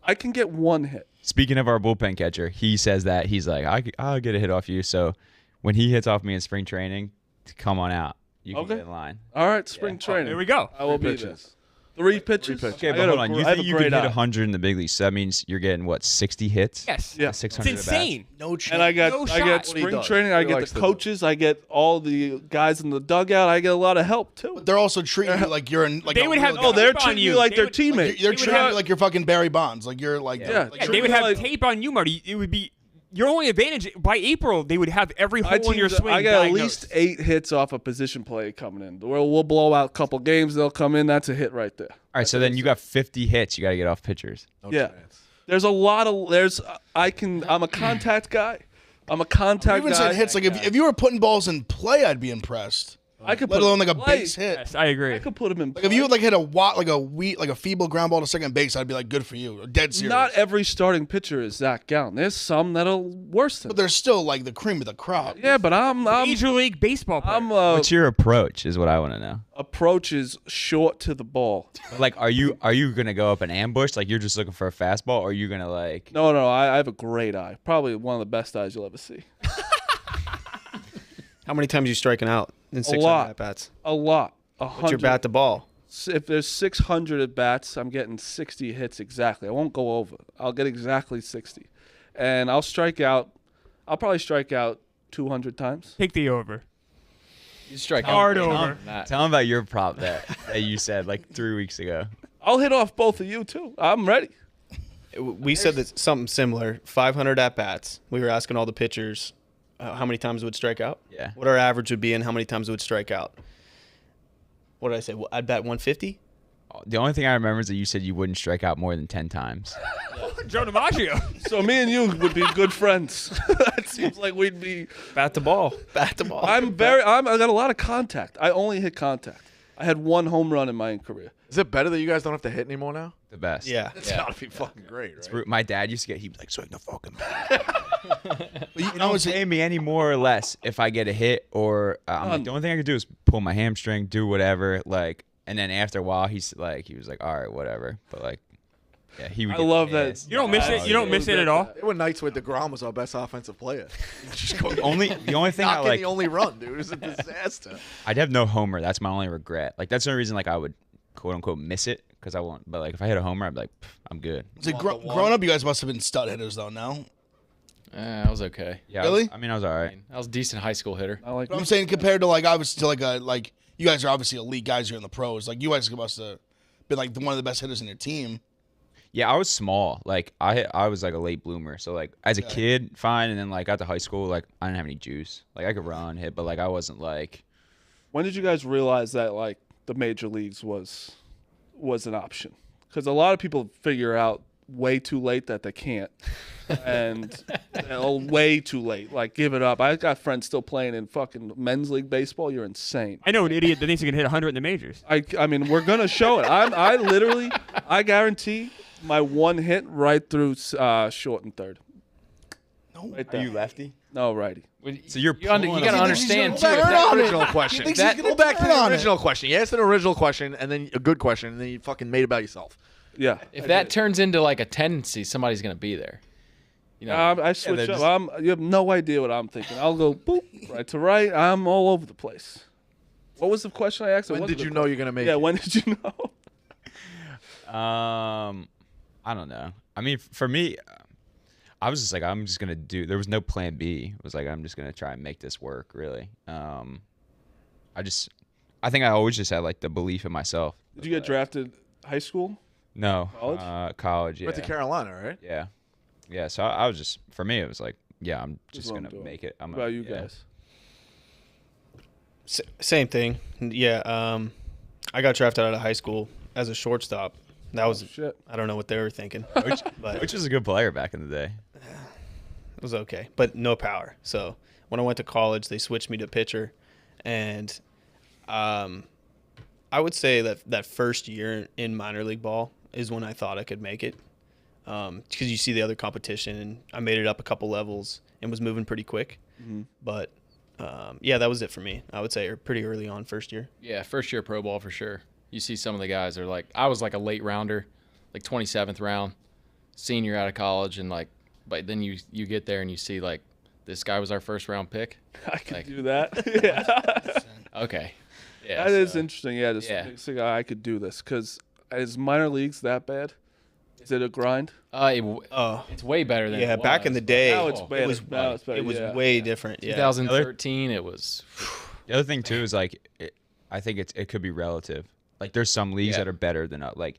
I can get one hit. Speaking of our bullpen catcher, he says that he's like, I'll get a hit off you. So when he hits off me in spring training, come on out. You can Okay. get in line. All right, spring training. There we go. I will be there. 3 pitches. Okay, I but got hold a on. gr- You I have think a you could great hit eye. 100 in the big leagues? So that means you're getting what, 60 hits? Yes. Yeah. 600 It's at bats? insane. No chance. And I got No I shot. get What he spring does. training. I He get likes the to do. coaches. I get all the guys in the dugout. I get a lot of help too. They're also treating you like you're in. Like They a would real have- guy. Oh, they're tape on treating you. you like They their would- teammate. They're would treating have- you like you're fucking Barry Bonds. Like you're like. Yeah. like Yeah, Treat they would me have like- tape on you, Marty. It would be your only advantage. By April, they would have every My hole in your team's- swing I got at diagnosed. least 8 hits off a position play coming in. We'll blow out a couple games. They'll come in. That's a hit right there. All right, so then you got 50 hits. You got to get off pitchers. No Yeah. chance. There's a lot of I'm a contact guy. I'm a contact even guy. said hits. Like if you were putting balls in play, I'd be impressed. I could Let put alone like a play. base hit. Yes, I agree. I could put him in. Like if you would like hit a feeble ground ball to second base, I'd be like, good for you. Or dead serious. Not every starting pitcher is Zach Gallen. There's some that'll worse than. But they're still like the cream of the crop. Yeah, but I'm Major League Baseball player. What's your approach is what I want to know. approach is short to the ball. Like, are you going to go up and ambush? Like, you're just looking for a fastball? Or are you going to, like... No, I have a great eye. Probably one of the best eyes you'll ever see. How many times you striking out in 600 lot. at bats? A lot. What's your 100. bat to ball? if there's 600 at bats, I'm getting 60 hits exactly. I won't go over. I'll get exactly 60. And I'll probably strike out 200 times. Take the over. You strike Hard out over. Tell him about your prop that you said like 3 weeks ago. I'll hit off both of you, too. I'm ready. We said that something similar. 500 at bats. We were asking all the pitchers how many times it would strike out. Yeah. What our average would be and how many times it would strike out. What did I say? Well, I'd bet 150. The only thing I remember is that you said you wouldn't strike out more than 10 times. Joe DiMaggio. So me and you would be good friends. That seems like we'd be. Bat the ball. Bat the ball. I got a lot of contact. I only hit contact. I had 1 home run in my career. Is it better that you guys don't have to hit anymore now? The best. Yeah. It's gotta be fucking great, right? My dad used to he'd be like, swing the fucking bat. You Don't pay me any more or less if I get a hit or I'm like, the only thing I could do is pull my hamstring, do whatever, like, and then after a while he was like, all right, whatever. But like, yeah, he would. I love that. pissed. You don't miss it. You don't miss it at all. There were nights where DeGrom was our best offensive player. Just go The only thing I not like, the only run, dude. It was a disaster. I'd have no homer. That's my only regret. Like that's the only reason like I would quote unquote miss it because I won't. But like if I hit a homer, I'd be like, I'm good. So growing up, you guys must have been stud hitters, though, no? I was okay. Yeah, Really? I was all right. I was a decent high school hitter. I like. But I'm saying compared to, like, obviously, to, like, you guys are obviously elite guys here in the pros. Like, you guys must have been, like, one of the best hitters in your team. Yeah, I was small. Like I was like a late bloomer. So like as a kid, fine, and then like got to high school, like I didn't have any juice. Like I could run, hit, but like I wasn't like. When did you guys realize that like the major leagues was an option? Because a lot of people figure out way too late that they can't, and way too late. Like give it up. I got friends still playing in fucking men's league baseball. You're insane. I know an idiot that thinks he can hit 100 in the majors. I mean, we're gonna show it. I guarantee my one hit right through short and third. No. Right Are there. you lefty? No, righty. So you're You got to understand too. Back to on the it. original question. thinks Go he's gonna back to turn on the it. original question. You asked an original question and then a good question, and then you fucking made it about yourself. Yeah. If that turns into like a tendency, somebody's gonna be there. You know, I switch they're up. You have no idea what I'm thinking. I'll go boop right to right. I'm all over the place. What was the question I asked? It When wasn't did a you know you're gonna make Yeah, it? when did you know? I don't know. I mean, for me, I was just like, I'm just gonna do. There was no plan B. It was like, I'm just gonna try and make this work. Really. I think I always just had like the belief in myself. Did you get drafted high school? No. College? College. Yeah. Went to Carolina, right? Yeah. Yeah. So I was just, for me, it was like, yeah, I'm just what I'm gonna doing. make it. What about you yeah. guys? Same thing. Yeah. I got drafted out of high school as a shortstop. That was Shit. I don't know what they were thinking, but Which was a good player back in the day. it was okay, but no power. So when I went to college, they switched me to pitcher, and I would say that first year in minor league ball is when I thought I could make it, because you see the other competition, and I made it up a couple levels and was moving pretty quick. Mm-hmm. But yeah, that was it for me. I would say pretty early on, first year. yeah, first year pro ball for sure. You see some of the guys are like, I was like a late rounder, like 27th round, senior out of college, and like, but then you get there and you see like, this guy was our first round pick. I could Like- do that. Yeah. Okay. Yeah. That is so- interesting. Yeah, just yeah. think I could do this because is minor leagues that bad? Is it a grind? It's way better than Yeah, it back in was, the but- day, Now it's Oh, better. it was Now it's better. it was yeah. way different. Yeah. 2013, it was. The other thing too is like, I think it could be relative. Like there's some leagues Yeah. that are better than like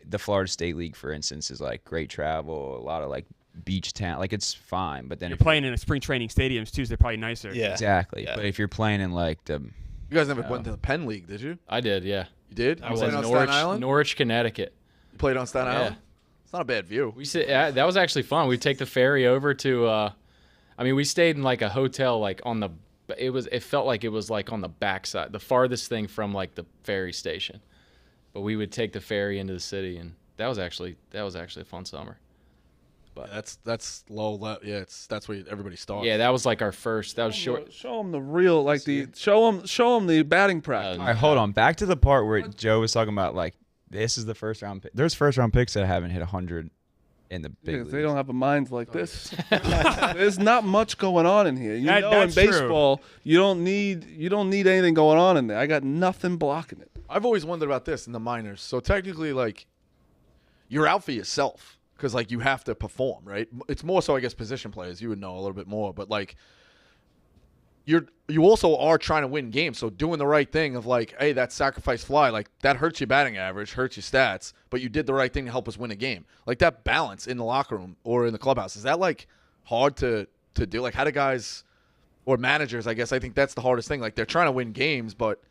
the Florida State League, for instance, is like great travel, a lot of like beach town. Like it's fine, but then You're if playing in a spring training stadiums too, so they're probably nicer. Yeah. exactly. Yeah. But if you're playing in like the You guys never went to the Penn League, did you? I did, yeah. You did? I You was played in on Staten Island? Norwich, Connecticut. You played on Staten Yeah. Island? It's not a bad view. We that was actually fun. We'd take the ferry over to. I mean, we stayed in like a hotel, like on the. It felt like it was like on the backside, the farthest thing from like the ferry station. But we would take the ferry into the city, and that was actually a fun summer. But that's low. Yeah, that's where everybody starts. Yeah, that was like our first. That was short. Show them the real, like show them the batting practice. All right, hold on. Back to the part where Joe was talking about like this is the first round pick. There's first round picks that haven't hit 100 in the big Because leagues. they don't have a mind like this. There's not much going on in here. You know, in That's true. baseball, you don't need anything going on in there. I got nothing blocking it. I've always wondered about this in the minors. So technically, like, you're out for yourself because, like, you have to perform, right? It's more so, I guess, position players. You would know a little bit more, but like, you also are trying to win games. So doing the right thing of like, hey, that sacrifice fly, like that hurts your batting average, hurts your stats, but you did the right thing to help us win a game. Like that balance in the locker room or in the clubhouse, is that like hard to do? Like how do guys or managers, I guess, I think that's the hardest thing. Like they're trying to win games, but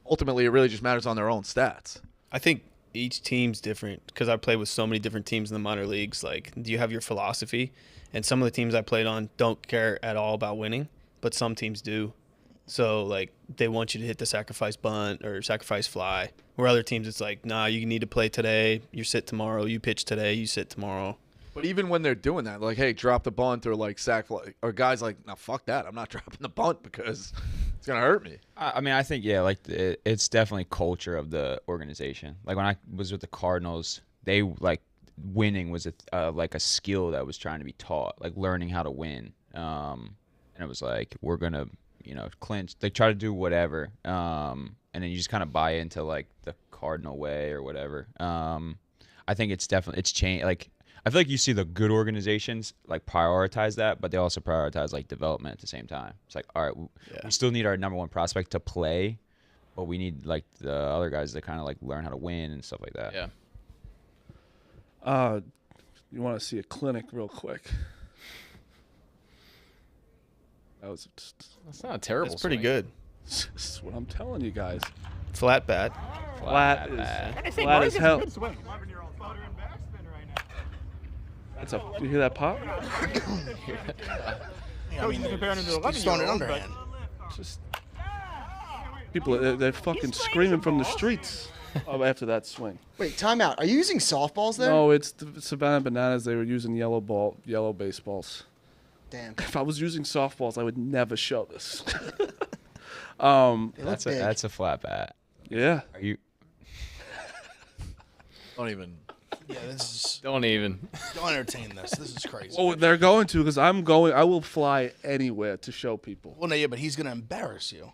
ultimately it really just matters on their own stats. I think each team's different because I play with so many different teams in the minor leagues. Like, do you have your philosophy? And some of the teams I played on don't care at all about winning, but some teams do. So, like, they want you to hit the sacrifice bunt or sacrifice fly. Where other teams, it's like, nah, you need to play today. You sit tomorrow. You pitch today. You sit tomorrow. But even when they're doing that, like, hey, drop the bunt or, like, sack fly, or guys like, no, fuck that. I'm not dropping the bunt because it's going to hurt me. I mean, I think, yeah, like, it's definitely culture of the organization. Like, when I was with the Cardinals, they, like, winning was like a skill that was trying to be taught, like learning how to win. And it was like, we're going to, clinch. They try to do whatever. And then you just kind of buy into, like, the Cardinal way or whatever. I think it's changed. Like, I feel like you see the good organizations, like, prioritize that, but they also prioritize, like, development at the same time. It's like, all right, we still need our number one prospect to play, but we need, like, the other guys to kind of, like, learn how to win and stuff like that. Yeah. You want to see a clinic real quick? That's not a terrible It's pretty swing. good. That's what I'm telling you guys. Flat bat. Flat as hell. That's you hear that pop? I mean, he's throwing it underhand. Just people, they're fucking screaming from the streets after that swing. Wait, timeout. Are you using softballs there? No, it's the Savannah Bananas. They were using yellow baseballs. Damn. If I was using softballs, I would never show this. That's a flat bat. Yeah. Are you? Don't even. Yeah, this is. Don't even. Don't entertain this. This is crazy. Oh, they're going to because I'm going. I will fly anywhere to show people. Well, no, yeah, but he's gonna embarrass you.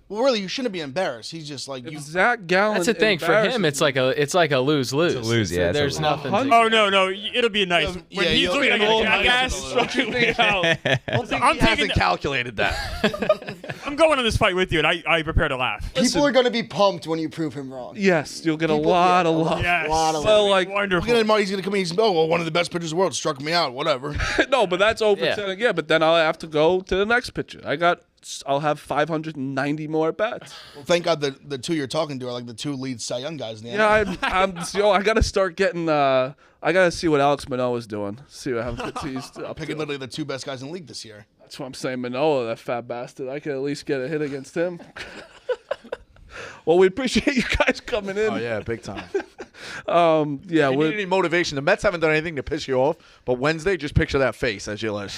Well, really, you shouldn't be embarrassed. He's just like you. If Zach Gallen. That's the thing for him. It's like a lose-lose. It's a lose, yeah, it's a There's lose. nothing. Oh no, it'll be nice. When Yeah, he's you'll looking get at a a little jackass, nice. choking me out. I'm He taking. hasn't calculated that. I'm going on this fight with you, and I prepare to laugh. People are going to be pumped when you prove him wrong. Yes, you'll get a People- lot yeah, of love. Yes. lot of Well, love. like Wonderful. He's gonna come in. He's one of the best pitchers in the world. Struck me out. Whatever. no, but that's over. Yeah. Yeah, but then I'll have to go to the next pitcher. I'll have 590 more at bats. Well, thank God the two you're talking to are like the two lead Cy Young guys in the Yeah, NFL. I gotta start getting. I gotta see what Alex Manoah's doing. See what he's up Picking to. literally the two best guys in the league this year. That's what I'm saying. Manoah, that fat bastard. I could at least get a hit against him. Well, we appreciate you guys coming in. Oh, yeah, big time. Yeah, If you need we're any motivation, the Mets haven't done anything to piss you off, but Wednesday, just picture that face as your last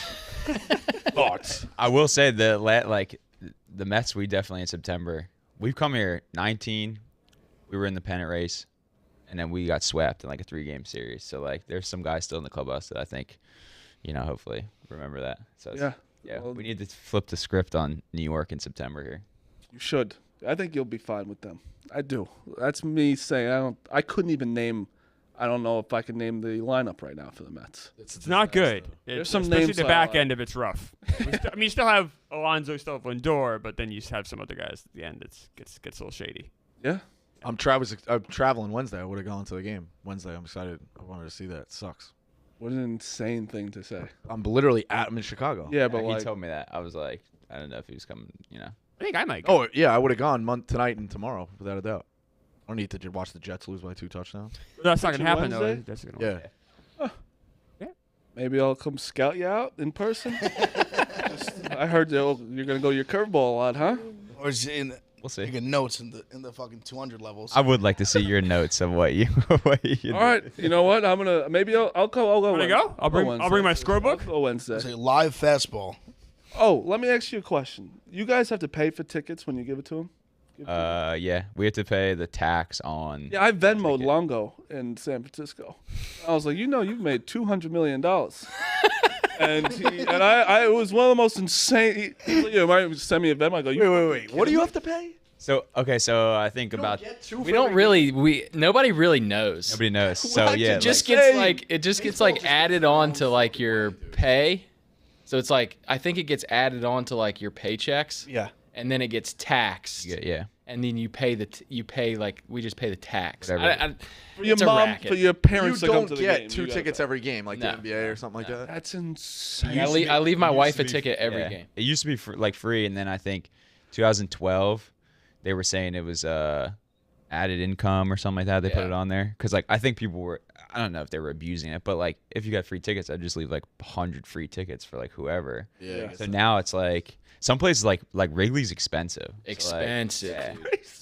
thoughts. I will say that the Mets, we definitely in September. We've come here 19. We were in the pennant race, and then we got swept in like a 3-game series. So like, there's some guys still in the clubhouse that I think, hopefully remember that. So yeah. Well, we need to flip the script on New York in September here. You should. I think you'll be fine with them. I do. That's me saying I couldn't even name. I don't know if I can name the lineup right now for the Mets. It's not good. There's some especially names the I back like. end of it's rough. You still have Alonso, still have Lindor, but then you have some other guys at the end. It gets a little shady. Yeah. I'm traveling Wednesday. I would have gone to the game Wednesday. I'm excited. I wanted to see that. It sucks. What an insane thing to say. I'm literally I'm in Chicago. Yeah, but He like, told me that. I was like, I don't know if he was coming. I think I might go. Oh, yeah, I would have gone tonight and tomorrow, without a doubt. I don't need to watch the Jets lose by 2 touchdowns. That's not going to happen, Wednesday? though. That's gonna Yeah. maybe I'll come scout you out in person. I heard you're gonna go your curveball a lot, huh? Or is it We'll see. taking notes in the fucking 200 levels. I would like to see your notes of what you. All right. You know what? I'm gonna maybe I'll go. I'll go. Wanna Wednesday. go? I'll bring Wednesday. my scorebook. I'll go Wednesday. It's a live fastball. Oh, let me ask you a question. You guys have to pay for tickets when you give it to them? Yeah, we have to pay the tax on. Yeah, I Venmoed ticket. Longo in San Francisco. I was like, you've made $200 million. I it was one of the most insane. He might send me a Venmo. I go, Wait. What do you have to pay? So I think about We don't really. Nobody really knows. nobody knows. So yeah, It just like, gets like added on to like your pay. So it's like I think it gets added on to like your paychecks. Yeah. And then it gets taxed. yeah. And then you pay we just pay the tax. Whatever. For your it's a mom, racket. for your You parents to come don't to the get game. 2 You gotta tickets go. every game like No. the NBA or something like that. That's insane. I leave my wife a be- ticket every yeah. game. It used to be free, and then I think 2012 they were saying it was added income or something like that. They put Yeah. it on there because like I think people were, I don't know if they were abusing it, but like if you got free tickets, I'd just leave like 100 free tickets for like whoever. Yeah. I guess So now it's like some places like Wrigley's expensive. So, like, Expensive.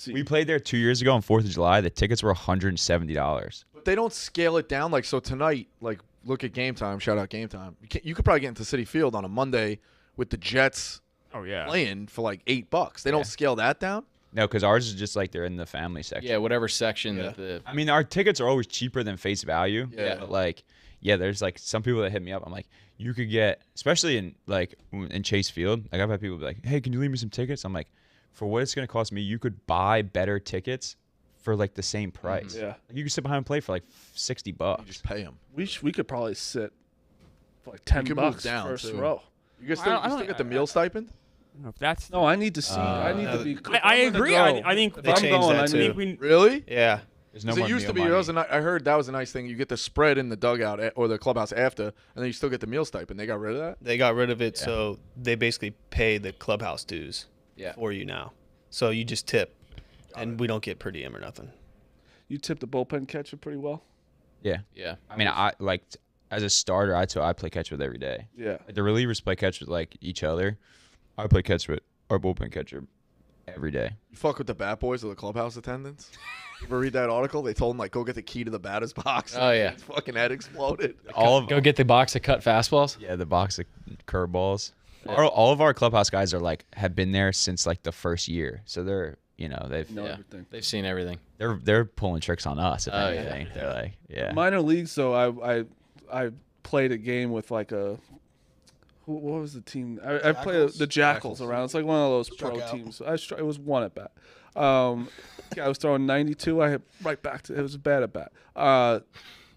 yeah. We played there 2 years ago on 4th of July. The tickets were $170. But they don't scale it down. Like, so tonight, like, look at Game Time. Shout out Game Time. You could probably get into City Field on a Monday with the Jets Oh yeah. playing for like $8. They don't scale that down. No, because ours is just like they're in the family section. Yeah, whatever section that the I mean, our tickets are always cheaper than face value. Yeah. But like, yeah, there's like some people that hit me up. I'm like, you could get, especially in Chase Field. Like I've had people be like, hey, can you leave me some tickets? I'm like, for what it's gonna cost me, you could buy better tickets for like the same price. Yeah. Like, you could sit behind and play for like $60. You just pay them. We could probably sit for like $10 could move down down, first too. row. You guys I still, don't- I you still don't- get the meal stipend? I don't know if that's. No, I need to see. I need to be. if I I'm gonna agree. go- I think if They I'm changed going, that I too. need. think we. Really? Yeah. There's no 'Cause more it used to be. meal money. I heard that was a nice thing. You get the spread in the dugout or the clubhouse after, and then you still get the meal stipend. They got rid of that. They got rid of it, so they basically pay the clubhouse dues Yeah. for you now. So you just tip, and we don't get per diem or nothing. You tip the bullpen catcher pretty well. Yeah. Yeah. I mean, I like as a starter, I play catch with every day. Yeah. Like, the relievers play catch with like each other. I play catch with our bullpen catcher every day. You fuck with the bat boys or the clubhouse attendants. You ever read that article? They told him like go get the key to the batter's box. Oh, yeah. His fucking head exploded. All of Go get the box of cut fastballs. yeah, the box of curveballs. All of our clubhouse guys are like have been there since like the first year, so they're they've Know Yeah. everything. They've seen everything. they're pulling tricks on us. If Oh, yeah. anything, they're like Minor leagues, though, I played a game with like a. What was the team? I played Jackals? the Jackals around. It's like one of those pro Struck out. teams. It was one at bat. I was throwing 92. I hit right back to it. Was a bad at bat.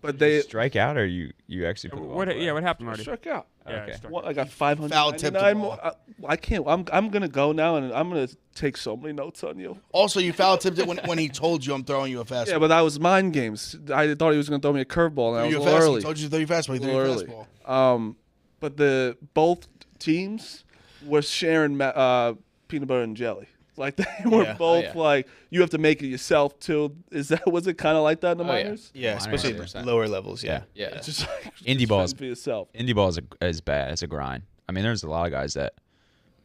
But they strike out or you actually put the ball What? away? Yeah. What happened, Marty? struck out. Yeah, Okay. struck What, out. I got 500. Foul tipped the ball. I can't. I'm gonna go now, and I'm gonna take so many notes on you. Also, you foul tipped it when he told you I'm throwing you a fastball. Yeah, but that was mind games. I thought he was gonna throw me a curveball, and I was you a a little fastball. early. He told you to throw you a fastball. He A threw little you a early. fastball. But both teams were sharing peanut butter and jelly. Like they were Yeah. both Oh, yeah. like you have to make it yourself too. Was it kind of like that in the Oh, yeah. minors? Yeah, especially 100%. lower levels. Yeah. Yeah. Yeah. It's just like Indie just balls. fend for yourself. Indie ball is bad. It's a grind. I mean, there's a lot of guys that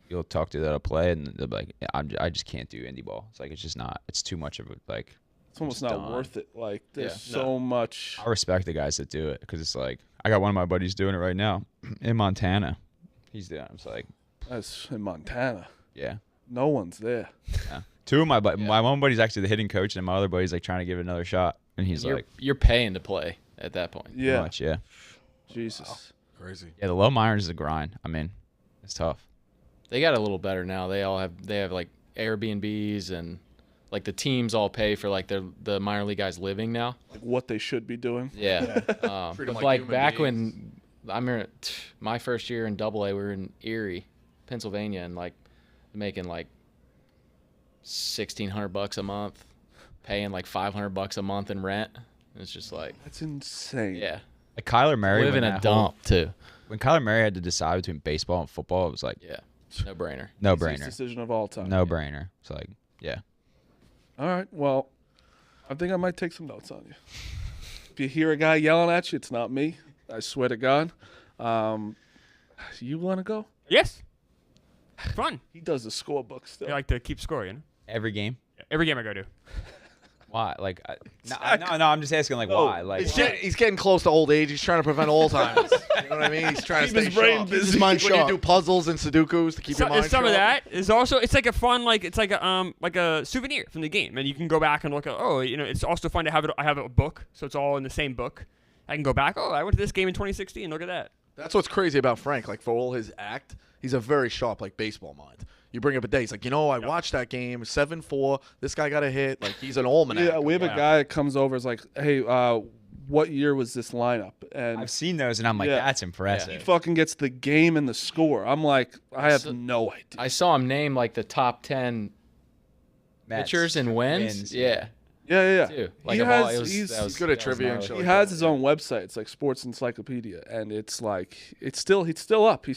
you'll talk to that'll play, and they'll be like, I just can't do indie ball. It's like it's just not. It's too much of a like. It's almost just not done. worth it. Like there's Yeah. so much. I respect the guys that do it because it's like I got one of my buddies doing it right now in Montana. He's doing it. It's like That's in Montana. yeah. No one's there. Two of my one buddy's actually the hitting coach, and my other buddy's like trying to give it another shot, and he's like, You're paying to play at that point. pretty Yeah. much, yeah. Jesus. Crazy. Yeah, the low minors is a grind. I mean, it's tough. They got a little better now. They have like Airbnbs and like the teams all pay for like the minor league guys living now. Like what they should be doing. Yeah. Treat 'em But like like human back beings. when I remember my first year in Double A, we were in Erie, Pennsylvania, and like making like $1,600 a month, paying like $500 a month in rent. It's just like That's insane. yeah, Like Kyler Murray, live in when a that whole- dump too. When Kyler Murray had to decide between baseball and football, it was like Yeah, no brainer. no Easiest brainer, decision of all time. no brainer. It's like yeah. All right. Well, I think I might take some notes on you. If you hear a guy yelling at you, it's not me. I swear to God. You want to go? Yes. Fun. He does the scorebook still. I like to keep score. You know. Every game. Every game I go to. Why? Like no, I'm just asking like why? Like He's getting close to old age. He's trying to prevent Alzheimer's. You know what I mean? He's trying to Keep stay his brain sharp. busy. His mind When sharp. you You do puzzles and Sudokus to keep your mind There's some sharp. of that. There's also it's like a fun it's like a souvenir from the game, and you can go back and look at it's also fun to have it. I have a book, so it's all in the same book. I can go back. Oh, I went to this game in 2016. Look at that. That's what's crazy about Frank. Like for all his act, he's a very sharp like baseball mind. You bring up a day. He's like, I watched that game. 7-4. This guy got a hit. Like, he's an almanac. Yeah, we have a guy that comes over. Is like, hey, what year was this lineup? And I've seen those, and I'm like, that's impressive. he fucking gets the game and the score. I'm like, I have no idea. I saw him name like the top 10 pitchers and wins. Yeah. Yeah. Too. He's good at trivia and shit. He has his own website. It's like Sports Encyclopedia, and it's like he's still up.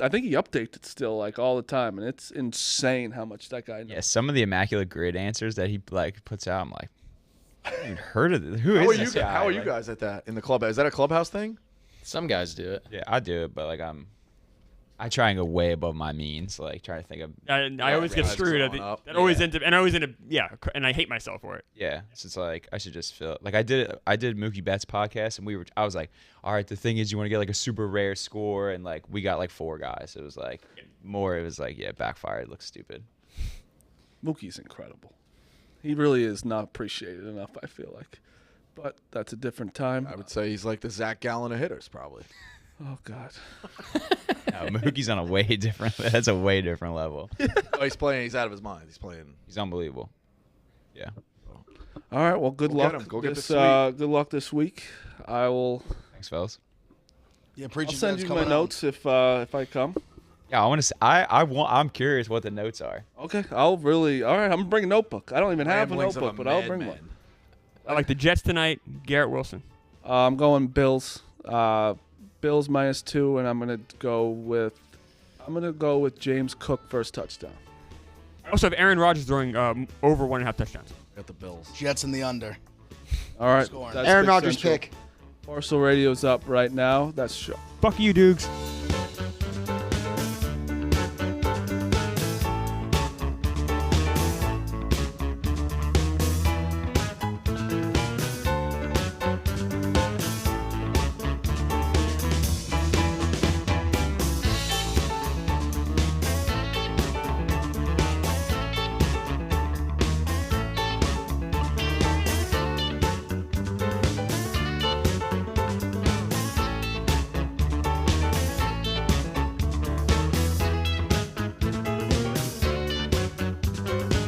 I think he updates it still like all the time, and it's insane how much that guy knows. Yeah, some of the immaculate grid answers that he like puts out, I'm like, I haven't even heard of this. Who is this guy? How are you guys at that in the club? Is that a clubhouse thing? Some guys do it. Yeah, I do it, but like I try and go way above my means, like trying to think of. I always get screwed. That always ends up, and I always end up, and I hate myself for it. Yeah, so it's like I should just feel like I did Mookie Betts podcast, and I was like, all right, the thing is, you want to get like a super rare score, and like we got like 4 guys. It was like backfired. It looks stupid. Mookie's incredible. He really is not appreciated enough, I feel like, but that's a different time. I would say he's like the Zach Gallen of hitters, probably. Oh God. No, Mookie's on a way different. That's a way different level. He's playing. He's out of his mind. He's playing. He's unbelievable. Yeah. All right. Well, good luck. Go get good luck this week. I will. Thanks, fellas. Yeah, I'll send you my notes if I come. Yeah, I want to. I'm curious what the notes are. Okay. All right. I'm gonna bring a notebook. I don't even have a notebook, but I'll bring one. I like the Jets tonight. Garrett Wilson. I'm going Bills. Bills -2, and I'm gonna go with James Cook first touchdown. I also have Aaron Rodgers throwing over 1.5 touchdowns. Got the Bills. Jets in the under. All right. Scoring. That's Aaron Big Rodgers Central. pick. Barstool Radio's up right now. That's show. Fuck you, Dukes.